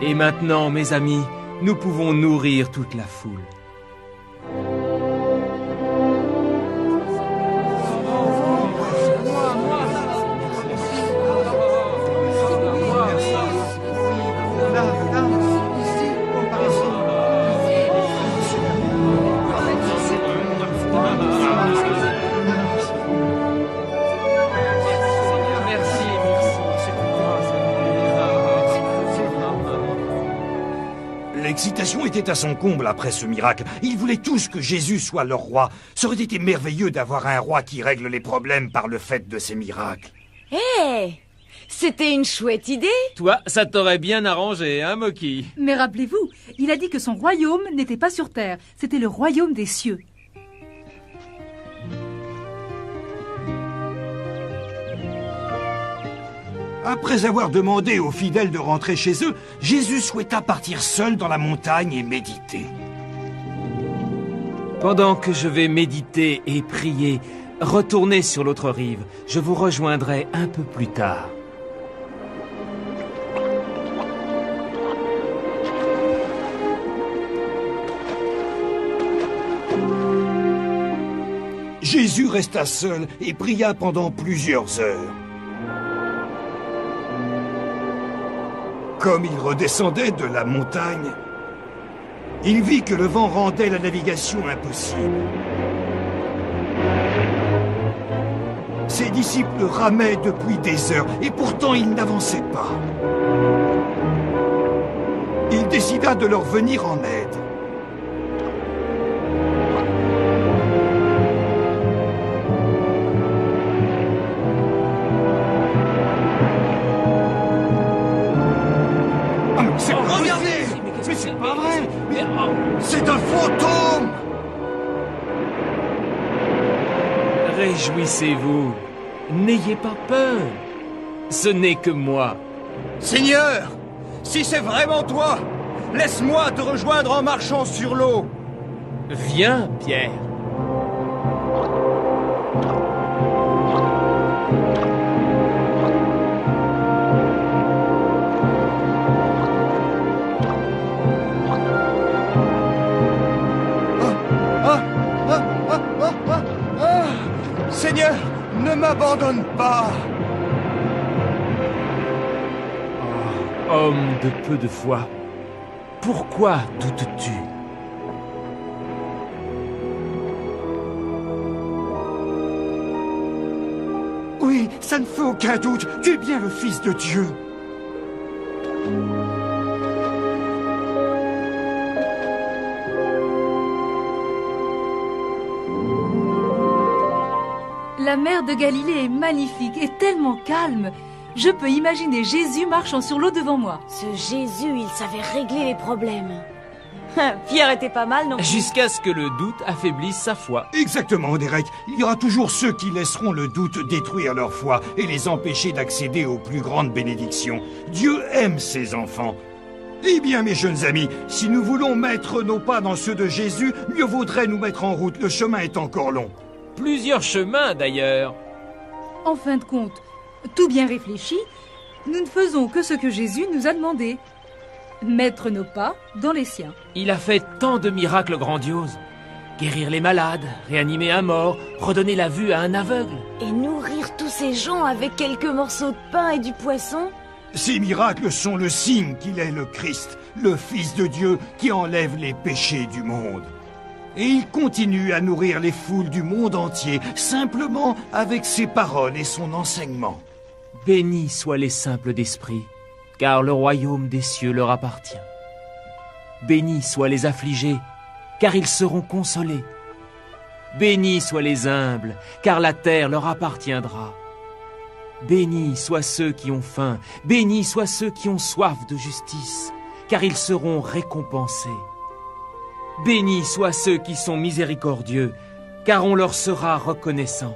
Et maintenant, mes amis, nous pouvons nourrir toute la foule. L'excitation était à son comble après ce miracle. Ils voulaient tous que Jésus soit leur roi. Ça aurait été merveilleux d'avoir un roi qui règle les problèmes par le fait de ses miracles. Hé, C'était une chouette idée. Toi, ça t'aurait bien arrangé, hein, Moki? Mais rappelez-vous, il a dit que son royaume n'était pas sur terre, c'était le royaume des cieux. Après avoir demandé aux fidèles de rentrer chez eux, Jésus souhaita partir seul dans la montagne et méditer. Pendant que je vais méditer et prier, retournez sur l'autre rive. Je vous rejoindrai un peu plus tard. Jésus resta seul et pria pendant plusieurs heures. Comme il redescendait de la montagne, il vit que le vent rendait la navigation impossible. Ses disciples ramaient depuis des heures et pourtant ils n'avançaient pas. Il décida de leur venir en aide. C'est un fantôme! Réjouissez-vous. N'ayez pas peur. Ce n'est que moi. Seigneur, si c'est vraiment toi, laisse-moi te rejoindre en marchant sur l'eau. Viens, Pierre. Seigneur, ne m'abandonne pas. Oh, homme de peu de foi, pourquoi doutes-tu? Oui, ça ne fait aucun doute, tu es bien le Fils de Dieu. La mer de Galilée est magnifique et tellement calme. Je peux imaginer Jésus marchant sur l'eau devant moi. Ce Jésus, il savait régler les problèmes. Pierre était pas mal, non? Jusqu'à ce que le doute affaiblisse sa foi. Exactement, Derek. Il y aura toujours ceux qui laisseront le doute détruire leur foi et les empêcher d'accéder aux plus grandes bénédictions. Dieu aime ses enfants. Eh bien, mes jeunes amis, si nous voulons mettre nos pas dans ceux de Jésus, mieux vaudrait nous mettre en route. Le chemin est encore long. Plusieurs chemins, d'ailleurs. En fin de compte, tout bien réfléchi, nous ne faisons que ce que Jésus nous a demandé. Mettre nos pas dans les siens. Il a fait tant de miracles grandioses. Guérir les malades, réanimer un mort, redonner la vue à un aveugle. Et nourrir tous ces gens avec quelques morceaux de pain et du poisson. Ces miracles sont le signe qu'il est le Christ, le Fils de Dieu qui enlève les péchés du monde. Et il continue à nourrir les foules du monde entier, simplement avec ses paroles et son enseignement. Bénis soient les simples d'esprit, car le royaume des cieux leur appartient. Bénis soient les affligés, car ils seront consolés. Bénis soient les humbles, car la terre leur appartiendra. Bénis soient ceux qui ont faim, bénis soient ceux qui ont soif de justice, car ils seront récompensés. Bénis soient ceux qui sont miséricordieux, car on leur sera reconnaissant.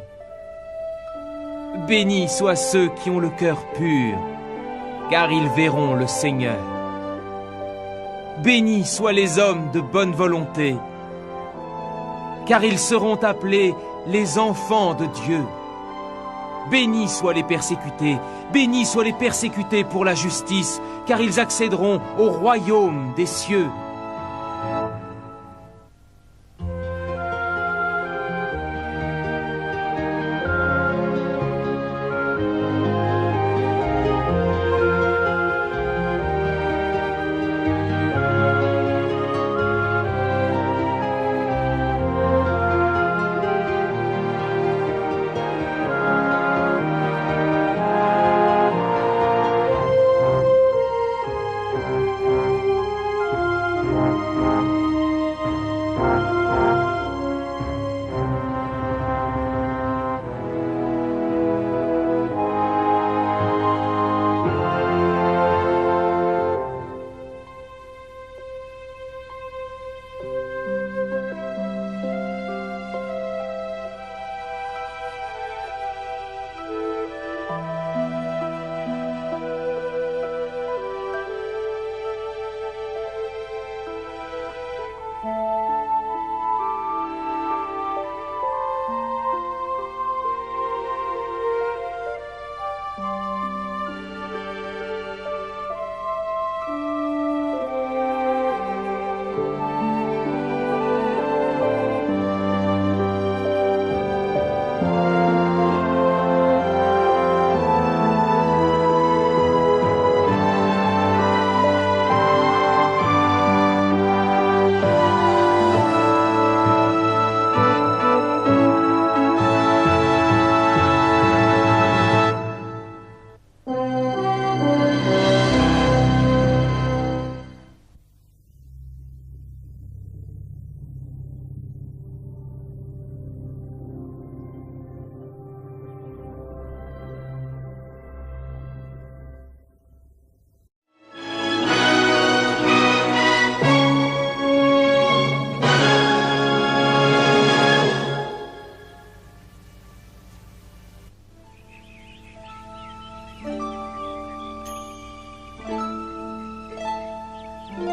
Bénis soient ceux qui ont le cœur pur, car ils verront le Seigneur. Bénis soient les hommes de bonne volonté, car ils seront appelés les enfants de Dieu. Bénis soient les persécutés, bénis soient les persécutés pour la justice, car ils accéderont au royaume des cieux.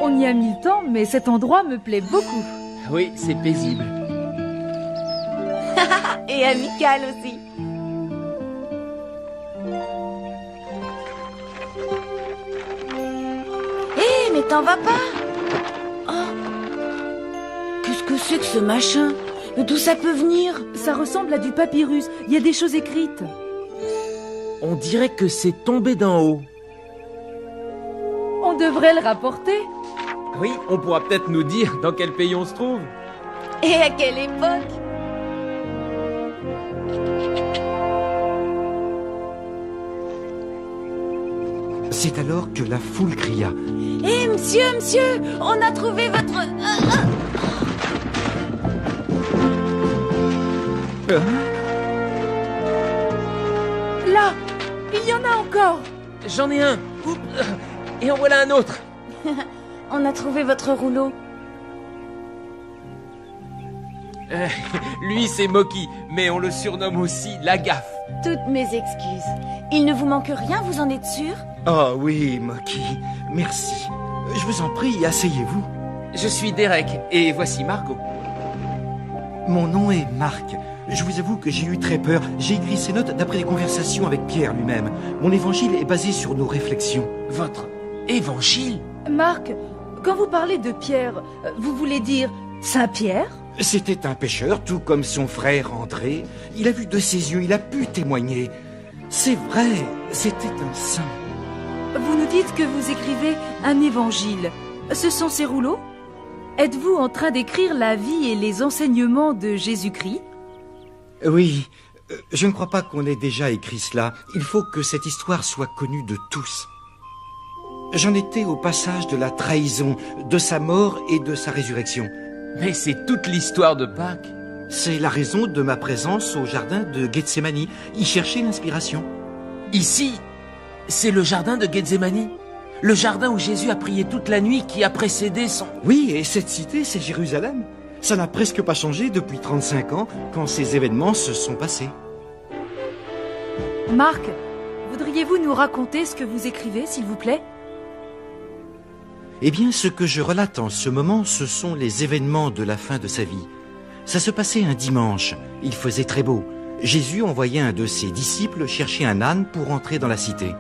On y a mis le temps, mais cet endroit me plaît beaucoup. Oui, c'est paisible. Et amical aussi. Hé, mais t'en vas pas? Oh. Qu'est-ce que c'est que ce machin? D'où ça peut venir? Ça ressemble à du papyrus. Il y a des choses écrites. On dirait que c'est tombé d'en haut. On devrait le rapporter. Oui, on pourra peut-être nous dire dans quel pays on se trouve. Et à quelle époque? C'est alors que la foule cria. Hé, monsieur, on a trouvé votre... Là, il y en a encore. J'en ai un. Oups. Et en voilà un autre. On a trouvé votre rouleau. Lui, c'est Moki, mais on le surnomme aussi la gaffe. Toutes mes excuses. Il ne vous manque rien, vous en êtes sûr? Oh oui, Moki, merci. Je vous en prie, asseyez-vous. Je suis Derek, et voici Margot. Mon nom est Marc. Je vous avoue que j'ai eu très peur. J'ai écrit ces notes d'après des conversations avec Pierre lui-même. Mon évangile est basé sur nos réflexions. Votre évangile? Marc, quand vous parlez de Pierre, vous voulez dire Saint-Pierre? C'était un pêcheur, tout comme son frère André. Il a vu de ses yeux, il a pu témoigner. C'est vrai, c'était un saint. Vous nous dites que vous écrivez un évangile. Ce sont ces rouleaux? Êtes-vous en train d'écrire la vie et les enseignements de Jésus-Christ? Oui, je ne crois pas qu'on ait déjà écrit cela. Il faut que cette histoire soit connue de tous. J'en étais au passage de la trahison, de sa mort et de sa résurrection. Mais c'est toute l'histoire de Pâques. C'est la raison de ma présence au jardin de Gethsémani, y chercher l'inspiration. Ici, c'est le jardin de Gethsémani? Le jardin où Jésus a prié toute la nuit qui a précédé son... Oui, et cette cité, c'est Jérusalem. Ça n'a presque pas changé depuis 35 ans, quand ces événements se sont passés. Marc, voudriez-vous nous raconter ce que vous écrivez, s'il vous plaît? Eh bien, ce que je relate en ce moment, ce sont les événements de la fin de sa vie. Ça se passait un dimanche. Il faisait très beau. Jésus envoyait un de ses disciples chercher un âne pour entrer dans la cité.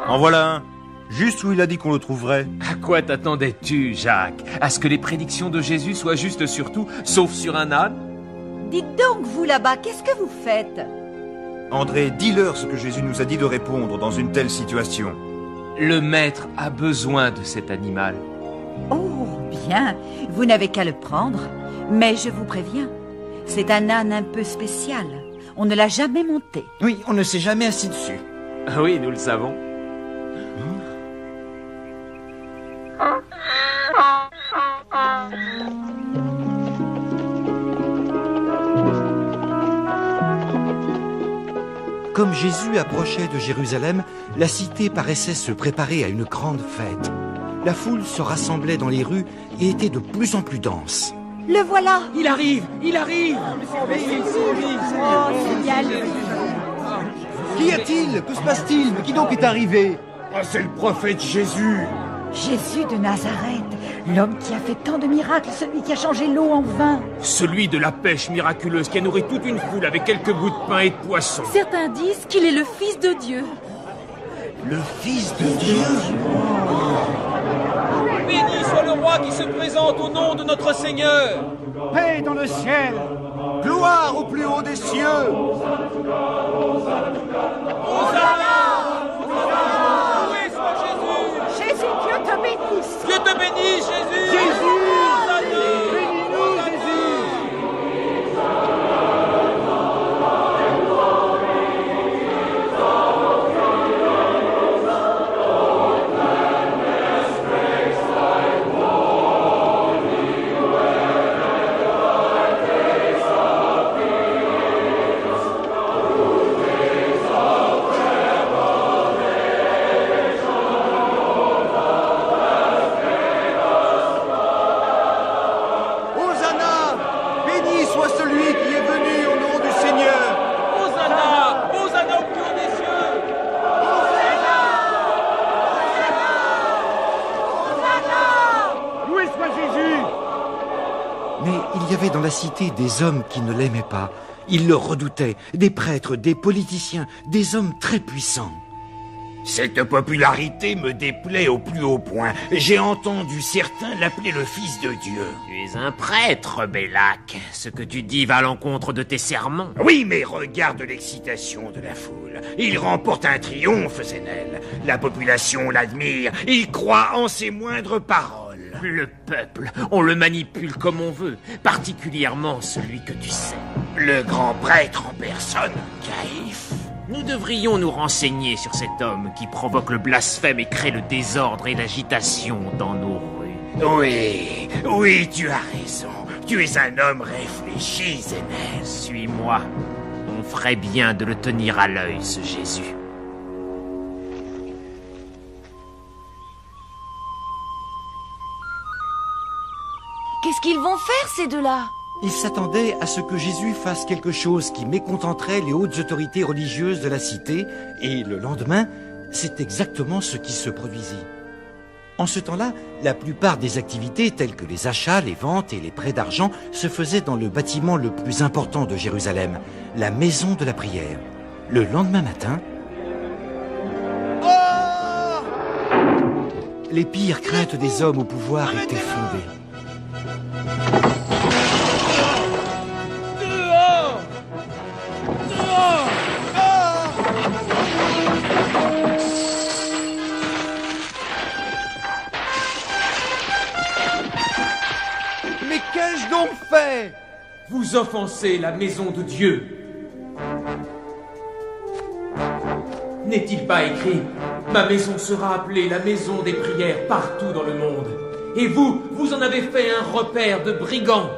En voilà un. Juste où il a dit qu'on le trouverait. À quoi t'attendais-tu, Jacques? À ce que les prédictions de Jésus soient justes sur tout, sauf sur un âne? Dites donc, vous là-bas, qu'est-ce que vous faites? André, dis-leur ce que Jésus nous a dit de répondre dans une telle situation. Le maître a besoin de cet animal. Oh, bien, vous n'avez qu'à le prendre. Mais je vous préviens, c'est un âne un peu spécial. On ne l'a jamais monté. Oui, on ne s'est jamais assis dessus. Oui, nous le savons. Comme Jésus approchait de Jérusalem, la cité paraissait se préparer à une grande fête. La foule se rassemblait dans les rues et était de plus en plus dense. Le voilà! Il arrive! Il arrive! Oh, c'est bien lui! Qu'y a-t-il? Que se passe-t-il? Mais qui donc est arrivé? Ah, c'est le prophète Jésus! Jésus de Nazareth, l'homme qui a fait tant de miracles, celui qui a changé l'eau en vin. Celui de la pêche miraculeuse qui a nourri toute une foule avec quelques bouts de pain et de poisson. Certains disent qu'il est le Fils de Dieu. Le Fils de Dieu? Béni soit le roi qui se présente au nom de notre Seigneur. Paix dans le ciel! Gloire au plus haut des cieux! Jésus, Dieu te bénisse! Dieu te bénisse, Jésus. Jésus! Hosanna. Bénis-nous, Jésus! avait dans la cité des hommes qui ne l'aimaient pas. Ils le redoutaient, des prêtres, des politiciens, des hommes très puissants. Cette popularité me déplaît au plus haut point. J'ai entendu certains l'appeler le fils de Dieu. Tu es un prêtre, Belak. Ce que tu dis va à l'encontre de tes sermons. Oui, mais regarde l'excitation de la foule. Il remporte un triomphe, Zénel. La population l'admire. Il croit en ses moindres paroles. Le peuple, on le manipule comme on veut, particulièrement celui que tu sais. Le grand prêtre en personne, Caïphe. Nous devrions nous renseigner sur cet homme qui provoque le blasphème et crée le désordre et l'agitation dans nos rues. Oui, tu as raison. Tu es un homme réfléchi, Zénel. Suis-moi. On ferait bien de le tenir à l'œil, ce Jésus. Qu'est-ce qu'ils vont faire, ces deux-là? Ils s'attendaient à ce que Jésus fasse quelque chose qui mécontenterait les hautes autorités religieuses de la cité, et le lendemain, c'est exactement ce qui se produisit. En ce temps-là, la plupart des activités telles que les achats, les ventes et les prêts d'argent se faisaient dans le bâtiment le plus important de Jérusalem, la maison de la prière. Le lendemain matin, les pires craintes des hommes au pouvoir étaient fondées. Mais qu'ai-je donc fait? Vous offensez la maison de Dieu. N'est-il pas écrit: ma maison sera appelée la maison des prières partout dans le monde. Et vous, vous en avez fait un repère de brigands.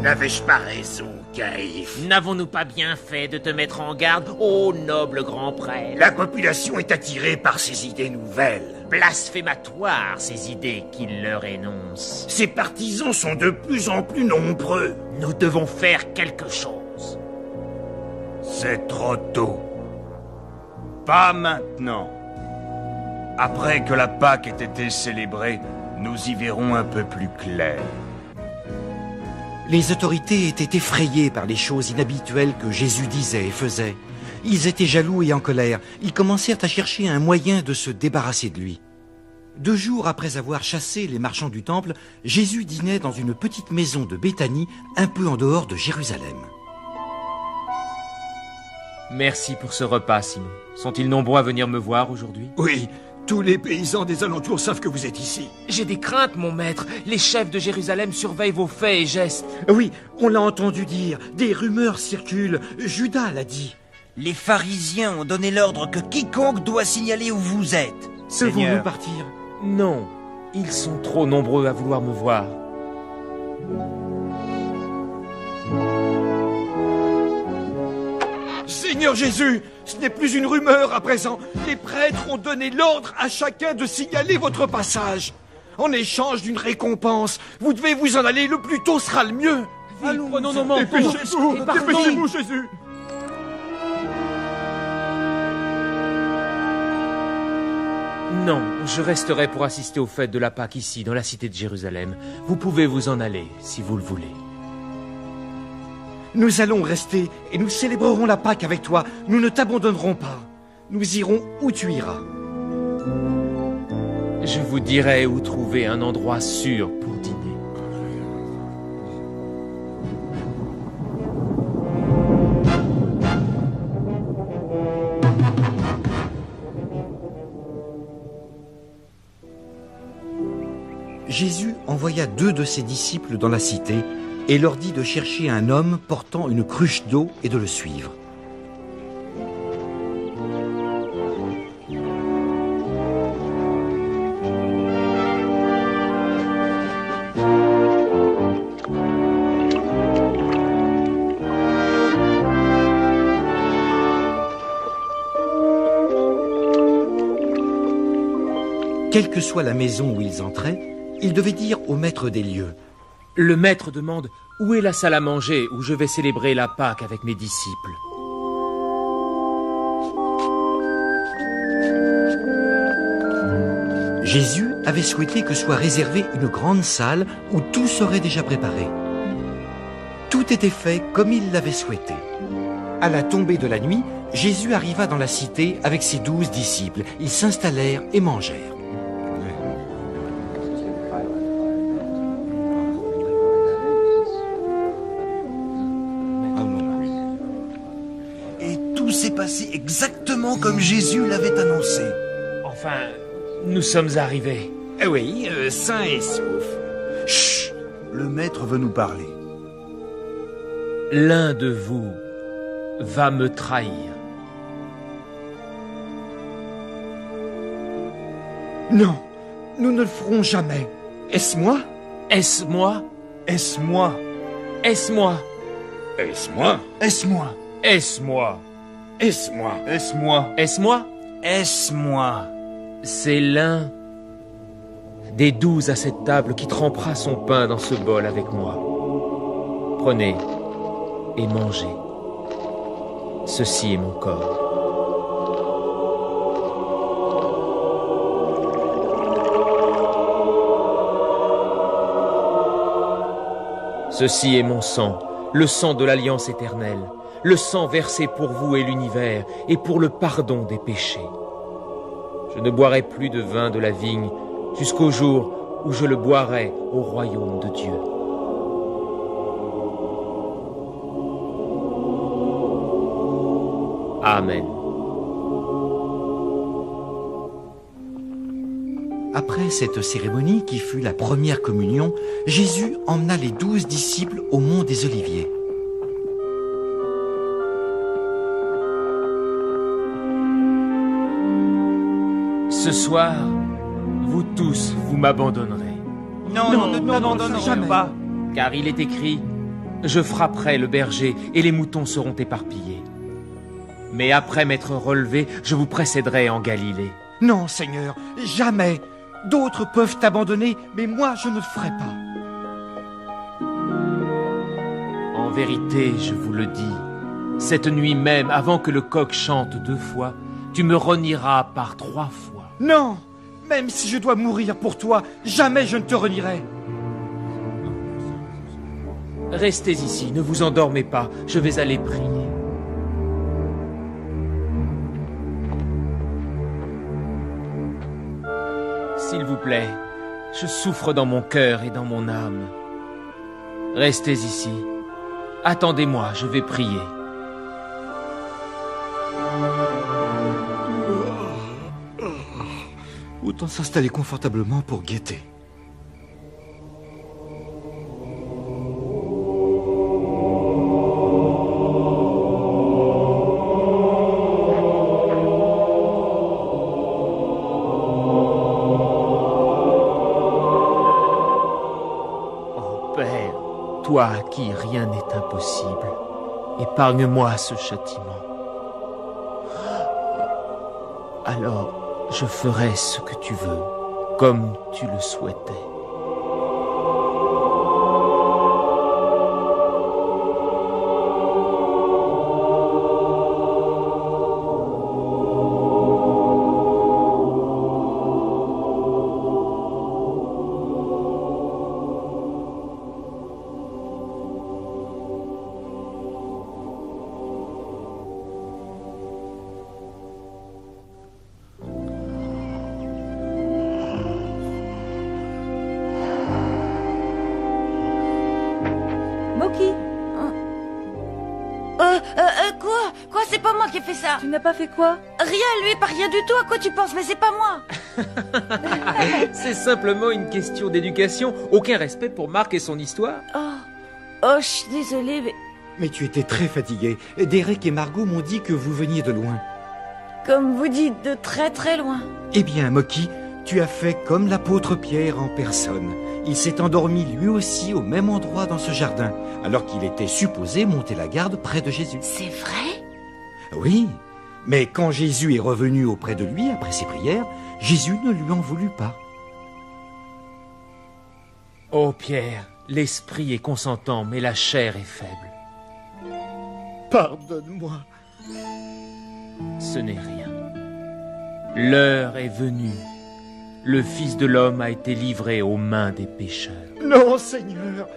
N'avais-je pas raison, Caïphe? N'avons-nous pas bien fait de te mettre en garde, ô noble grand prêtre? La population est attirée par ces idées nouvelles. Blasphématoires, ces idées qu'il leur énonce. Ses partisans sont de plus en plus nombreux. Nous devons faire quelque chose. C'est trop tôt. Pas maintenant. Après que la Pâque ait été célébrée, nous y verrons un peu plus clair. Les autorités étaient effrayées par les choses inhabituelles que Jésus disait et faisait. Ils étaient jaloux et en colère. Ils commencèrent à chercher un moyen de se débarrasser de lui. 2 jours après avoir chassé les marchands du temple, Jésus dînait dans une petite maison de Béthanie, un peu en dehors de Jérusalem. Merci pour ce repas, Simon. Sont-ils nombreux à venir me voir aujourd'hui? Oui, tous les paysans des alentours savent que vous êtes ici. J'ai des craintes, mon maître. Les chefs de Jérusalem surveillent vos faits et gestes. Oui, on l'a entendu dire. Des rumeurs circulent. Judas l'a dit. Les pharisiens ont donné l'ordre que quiconque doit signaler où vous êtes. Devons-nous partir? Non, ils sont trop nombreux à vouloir me voir. Seigneur Jésus, ce n'est plus une rumeur à présent. Les prêtres ont donné l'ordre à chacun de signaler votre passage. En échange d'une récompense, vous devez vous en aller, le plus tôt sera le mieux. Allons, prenons nos manteaux. Dépêchez-vous, Jésus. Non, je resterai pour assister aux fêtes de la Pâque ici, dans la cité de Jérusalem. Vous pouvez vous en aller, si vous le voulez. Nous allons rester et nous célébrerons la Pâque avec toi. Nous ne t'abandonnerons pas. Nous irons où tu iras. Je vous dirai où trouver un endroit sûr pour dîner. Jésus envoya 2 de ses disciples dans la cité et leur dit de chercher un homme portant une cruche d'eau et de le suivre. Quelle que soit la maison où ils entraient, ils devaient dire au maître des lieux: Le maître demande où est la salle à manger où je vais célébrer la Pâque avec mes disciples. Jésus avait souhaité que soit réservée une grande salle où tout serait déjà préparé. Tout était fait comme il l'avait souhaité. À la tombée de la nuit, Jésus arriva dans la cité avec ses 12 disciples. Ils s'installèrent et mangèrent. Et tout s'est passé exactement comme Jésus l'avait annoncé. Enfin, nous sommes arrivés. Oui, sains et saufs. Chut! Le maître veut nous parler. L'un de vous va me trahir. Non, nous ne le ferons jamais. Est-ce moi? Est-ce moi? Est-ce moi? Est-ce moi? Est-ce moi? Est-ce moi? Est-ce moi? Est-ce moi? Est-ce moi? Est-ce moi? Est-ce moi? C'est l'un des 12 à cette table qui trempera son pain dans ce bol avec moi. Prenez et mangez. Ceci est mon corps. Ceci est mon sang, le sang de l'alliance éternelle, le sang versé pour vous et l'univers, et pour le pardon des péchés. Je ne boirai plus de vin de la vigne jusqu'au jour où je le boirai au royaume de Dieu. Amen. Après cette cérémonie qui fut la première communion, Jésus emmena les 12 disciples au mont des Oliviers. Ce soir, vous tous, vous m'abandonnerez. Non, ne t'abandonnerons jamais. pas. Car il est écrit, je frapperai le berger et les moutons seront éparpillés. Mais après m'être relevé, je vous précéderai en Galilée. Non, Seigneur, jamais. D'autres peuvent t'abandonner, mais moi, je ne le ferai pas. En vérité, je vous le dis, cette nuit même, avant que le coq chante 2 fois, tu me renieras par 3 fois. Non, même si je dois mourir pour toi, jamais je ne te renierai. Restez ici, ne vous endormez pas, je vais aller prier. S'il vous plaît, je souffre dans mon cœur et dans mon âme. Restez ici. Attendez-moi, je vais prier. Autant s'installer confortablement pour guetter. Toi à qui rien n'est impossible, épargne-moi ce châtiment. Alors, je ferai ce que tu veux, comme tu le souhaitais. Moki, Quoi? C'est pas moi qui ai fait ça. tu n'as pas fait quoi? Rien, lui, pas rien du tout. À quoi tu penses? Mais c'est pas moi. C'est simplement une question d'éducation. Aucun respect pour Marc et son histoire. Oh, je suis désolée, mais Mais tu étais très fatigué. Derek et Margot m'ont dit que vous veniez de loin. comme vous dites, de très très loin. Eh bien, Moki, tu as fait comme l'apôtre Pierre en personne. Il s'est endormi lui aussi au même endroit dans ce jardin, alors qu'il était supposé monter la garde près de Jésus. C'est vrai? Oui, mais quand Jésus est revenu auprès de lui après ses prières, Jésus ne lui en voulut pas. Oh Pierre, L'esprit est consentant, mais la chair est faible. Pardonne-moi. Ce n'est rien. L'heure est venue. Le Fils de l'homme a été livré aux mains des pécheurs. Non, Seigneur.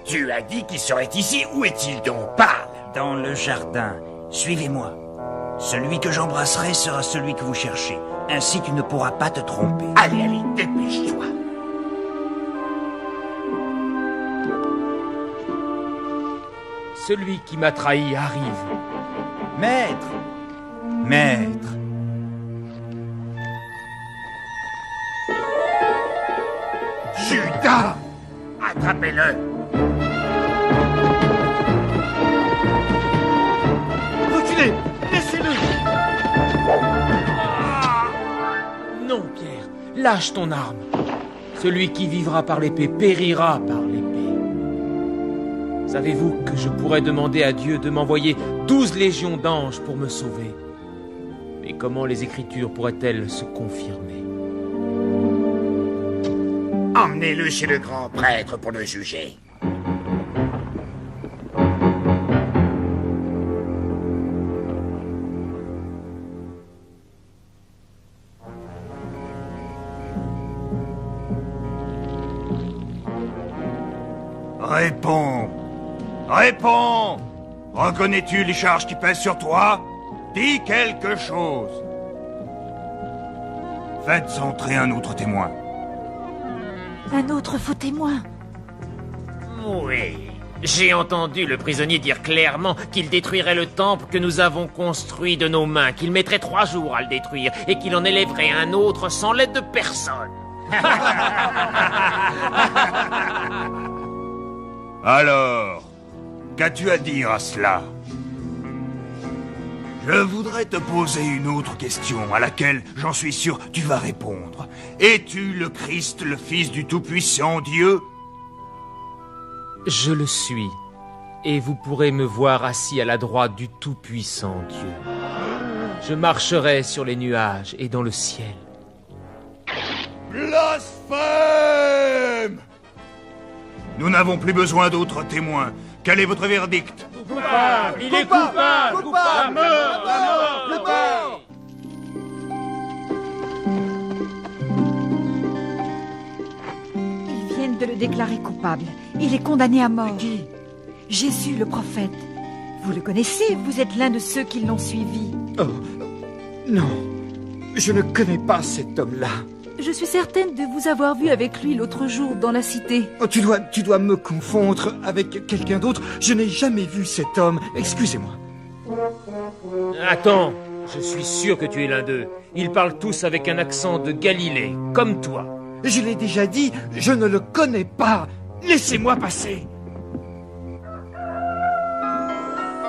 Tu as dit qu'il serait ici. Où est-il donc? Parle. Dans le jardin. Suivez-moi. Celui que j'embrasserai sera celui que vous cherchez. Ainsi tu ne pourras pas te tromper. Allez, allez, dépêche-toi. Celui qui m'a trahi arrive. Maître! Maître! Judas! Attrapez-le! Reculez! Laissez-le! Non, Pierre, lâche ton arme. Celui qui vivra par l'épée périra par l'épée. Savez-vous que je pourrais demander à Dieu de m'envoyer 12 légions d'anges pour me sauver? Mais comment les Écritures pourraient-elles se confirmer? Emmenez-le chez le grand prêtre pour le juger. Réponds! Réponds! Reconnais-tu les charges qui pèsent sur toi? Dis quelque chose! Faites entrer un autre témoin. Un autre faux témoin. Oui. J'ai entendu le prisonnier dire clairement qu'il détruirait le temple que nous avons construit de nos mains, qu'il mettrait 3 jours à le détruire et qu'il en élèverait un autre sans l'aide de personne. Alors, qu'as-tu à dire à cela? Je voudrais te poser une autre question à laquelle, j'en suis sûr, tu vas répondre. Es-tu le Christ, le Fils du Tout-Puissant Dieu? Je le suis, et vous pourrez me voir assis à la droite du Tout-Puissant Dieu. Je marcherai sur les nuages et dans le ciel. Blasphème! Nous n'avons plus besoin d'autres témoins. Quel est votre verdict? Coupable! Il est coupable! Coupable! La mort! La mort! La mort! Ils viennent de le déclarer coupable. Il est condamné à mort. Qui? Jésus, le prophète. Vous le connaissez, vous êtes l'un de ceux qui l'ont suivi. Oh, non. Je ne connais pas cet homme-là. Je suis certaine de vous avoir vu avec lui l'autre jour dans la cité. Oh, tu dois me confondre avec quelqu'un d'autre. Je n'ai jamais vu cet homme. Excusez-moi. Attends, je suis sûr que tu es l'un d'eux. Ils parlent tous avec un accent de Galilée, comme toi. Je l'ai déjà dit, je ne le connais pas. Laissez-moi passer.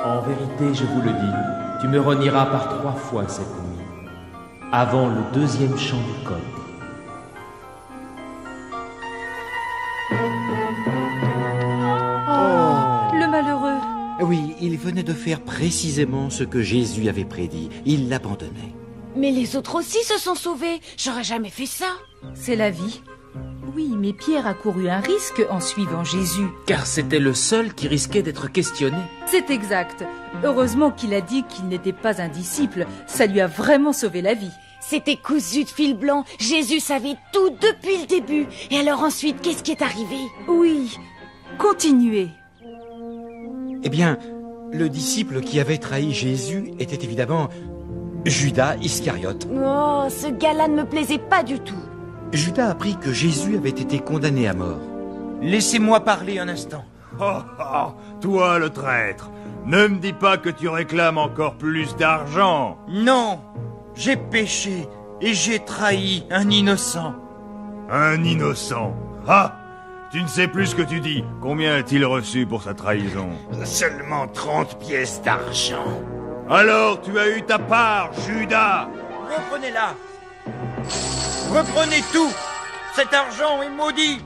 En vérité, je vous le dis, tu me renieras par 3 fois cette nuit, avant le 2e chant du coq. Le malheureux. Oui, il venait de faire précisément ce que Jésus avait prédit. Il l'abandonnait. Mais les autres aussi se sont sauvés. J'aurais jamais fait ça. C'est la vie. Oui, mais Pierre a couru un risque en suivant Jésus. Car c'était le seul qui risquait d'être questionné. C'est exact. Heureusement qu'il a dit qu'il n'était pas un disciple. Ça lui a vraiment sauvé la vie. C'était cousu de fil blanc. Jésus savait tout depuis le début. Et alors ensuite, qu'est-ce qui est arrivé? Oui, continuez. Eh bien, le disciple qui avait trahi Jésus était évidemment Judas Iscariote. Oh, ce gars-là ne me plaisait pas du tout. Judas apprit que Jésus avait été condamné à mort. Laissez-moi parler un instant. Oh, oh, toi le traître, ne me dis pas que tu réclames encore plus d'argent. Non, j'ai péché et j'ai trahi un innocent. Un innocent? Ah! Tu ne sais plus ce que tu dis. Combien a-t-il reçu pour sa trahison? Seulement 30 pièces d'argent. Alors tu as eu ta part, Judas! Reprenez-la! Reprenez tout! Cet argent est maudit!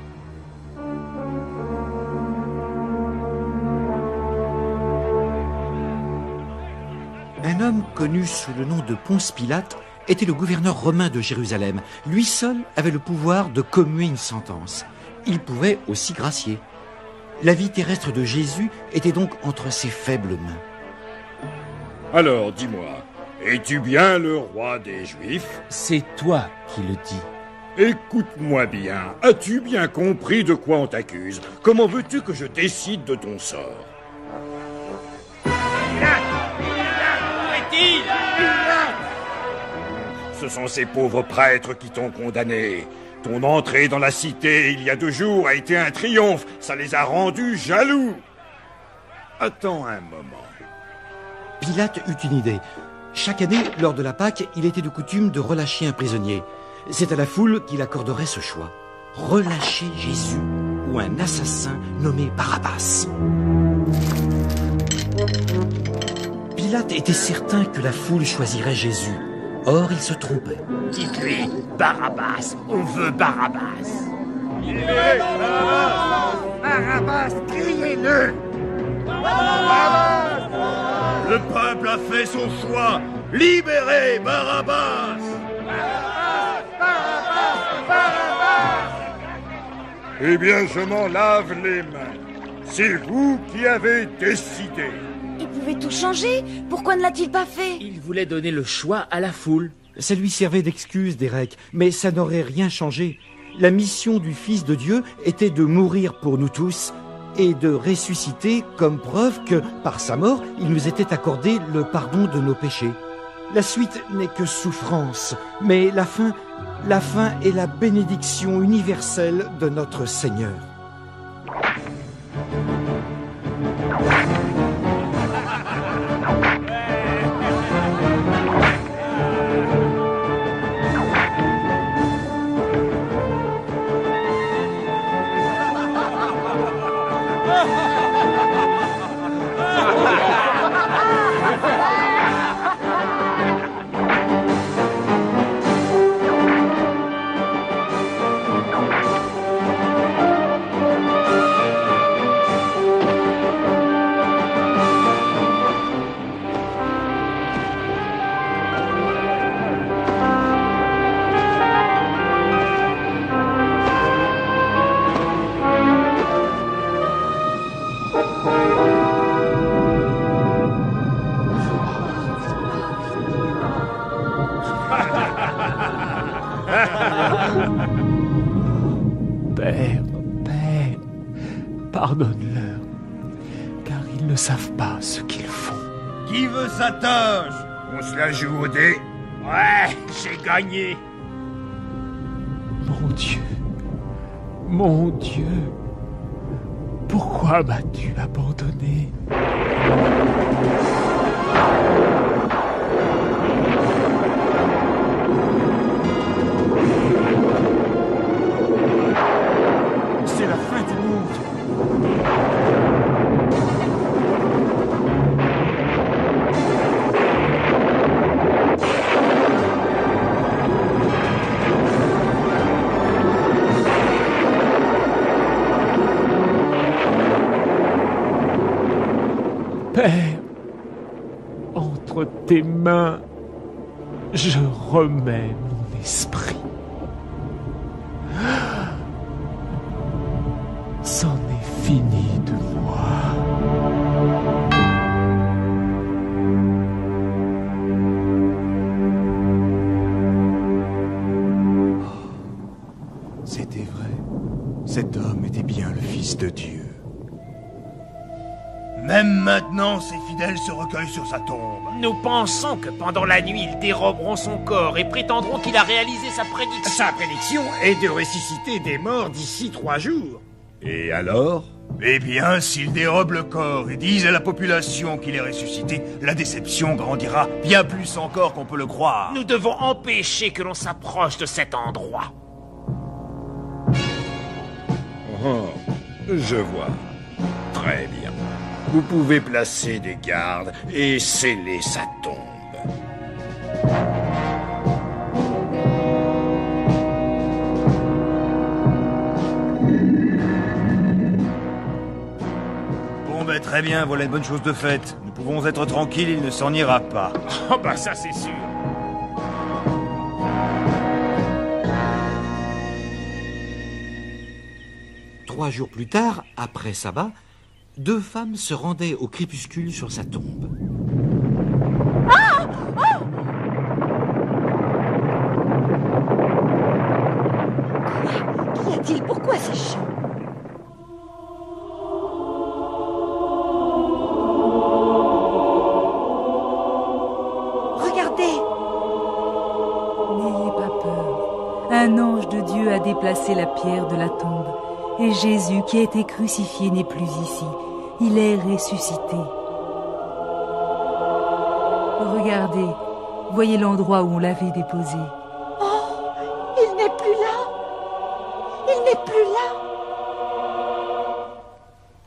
Un homme connu sous le nom de Ponce Pilate était le gouverneur romain de Jérusalem. Lui seul avait le pouvoir de commuer une sentence. Il pouvait aussi gracier. La vie terrestre de Jésus était donc entre ses faibles mains. Alors, dis-moi, es-tu bien le roi des Juifs? C'est toi qui le dis. Écoute-moi bien, as-tu bien compris de quoi on t'accuse? Comment veux-tu que je décide de ton sort? Ce sont ces pauvres prêtres qui t'ont condamné. Ton entrée dans la cité il y a 2 jours a été un triomphe. Ça les a rendus jaloux. Attends un moment. Pilate eut une idée. Chaque année, lors de la Pâque, il était de coutume de relâcher un prisonnier. C'est à la foule qu'il accorderait ce choix. Relâcher Jésus ou un assassin nommé Barabbas. Pilate était certain que la foule choisirait Jésus. Or, il se trompait. Dites-lui, Barabbas, on veut Barabbas. Libérez Barabbas! Barabbas, criez-le! Barabbas! Le peuple a fait son choix. Libérez Barabbas! Eh bien, je m'en lave les mains. C'est vous qui avez décidé. Il pouvait tout changer. Pourquoi ne l'a-t-il pas fait? Il voulait donner le choix à la foule. Ça lui servait d'excuse, Derek, mais ça n'aurait rien changé. La mission du Fils de Dieu était de mourir pour nous tous et de ressusciter comme preuve que, par sa mort, il nous était accordé le pardon de nos péchés. La suite n'est que souffrance, mais la fin est la bénédiction universelle de notre Seigneur. Père, pardonne-leur, car ils ne savent pas ce qu'ils font. Qui veut sa toge? On se la joue au dé? Ouais, j'ai gagné. Mon Dieu, pourquoi m'as-tu abandonné? C'est la fin du monde. Père, entre tes mains, je remets mon esprit. C'en est fini de moi. C'était vrai. Cet homme était bien le Fils de Dieu. Même maintenant, ses fidèles se recueillent sur sa tombe. Nous pensons que pendant la nuit, ils déroberont son corps et prétendront qu'il a réalisé sa prédiction. Sa prédiction est de ressusciter des morts d'ici 3 jours. Et alors? Eh bien, s'ils dérobent le corps et disent à la population qu'il est ressuscité, la déception grandira bien plus encore qu'on peut le croire. Nous devons empêcher que l'on s'approche de cet endroit. Oh, je vois. Très bien. Vous pouvez placer des gardes et sceller sa tombe. Bon, ben très bien, voilà une bonne chose de faite. Nous pouvons être tranquilles, il ne s'en ira pas. Oh bah ça c'est sûr. 3 jours plus tard, après sabbat, 2 femmes se rendaient au crépuscule sur sa tombe. Ah! Oh! Quoi? Qu'y a-t-il? Pourquoi ces chants? Un ange de Dieu a déplacé la pierre de la tombe, et Jésus, qui a été crucifié, n'est plus ici. Il est ressuscité. Regardez, voyez l'endroit où on l'avait déposé. Oh, il n'est plus là! Il n'est plus là!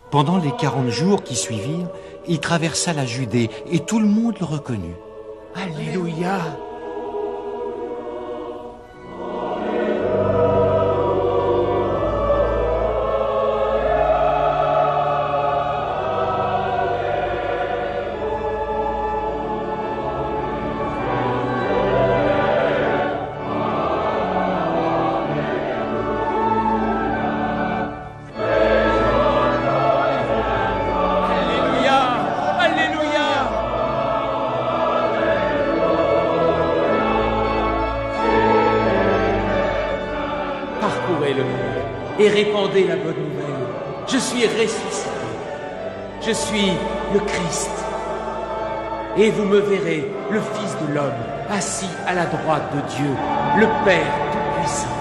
Pendant les 40 jours qui suivirent, il traversa la Judée, et tout le monde le reconnut. Alléluia! Et répandez la bonne nouvelle. Je suis ressuscité. Je suis le Christ. Et vous me verrez, le Fils de l'homme, assis à la droite de Dieu, le Père Tout-Puissant.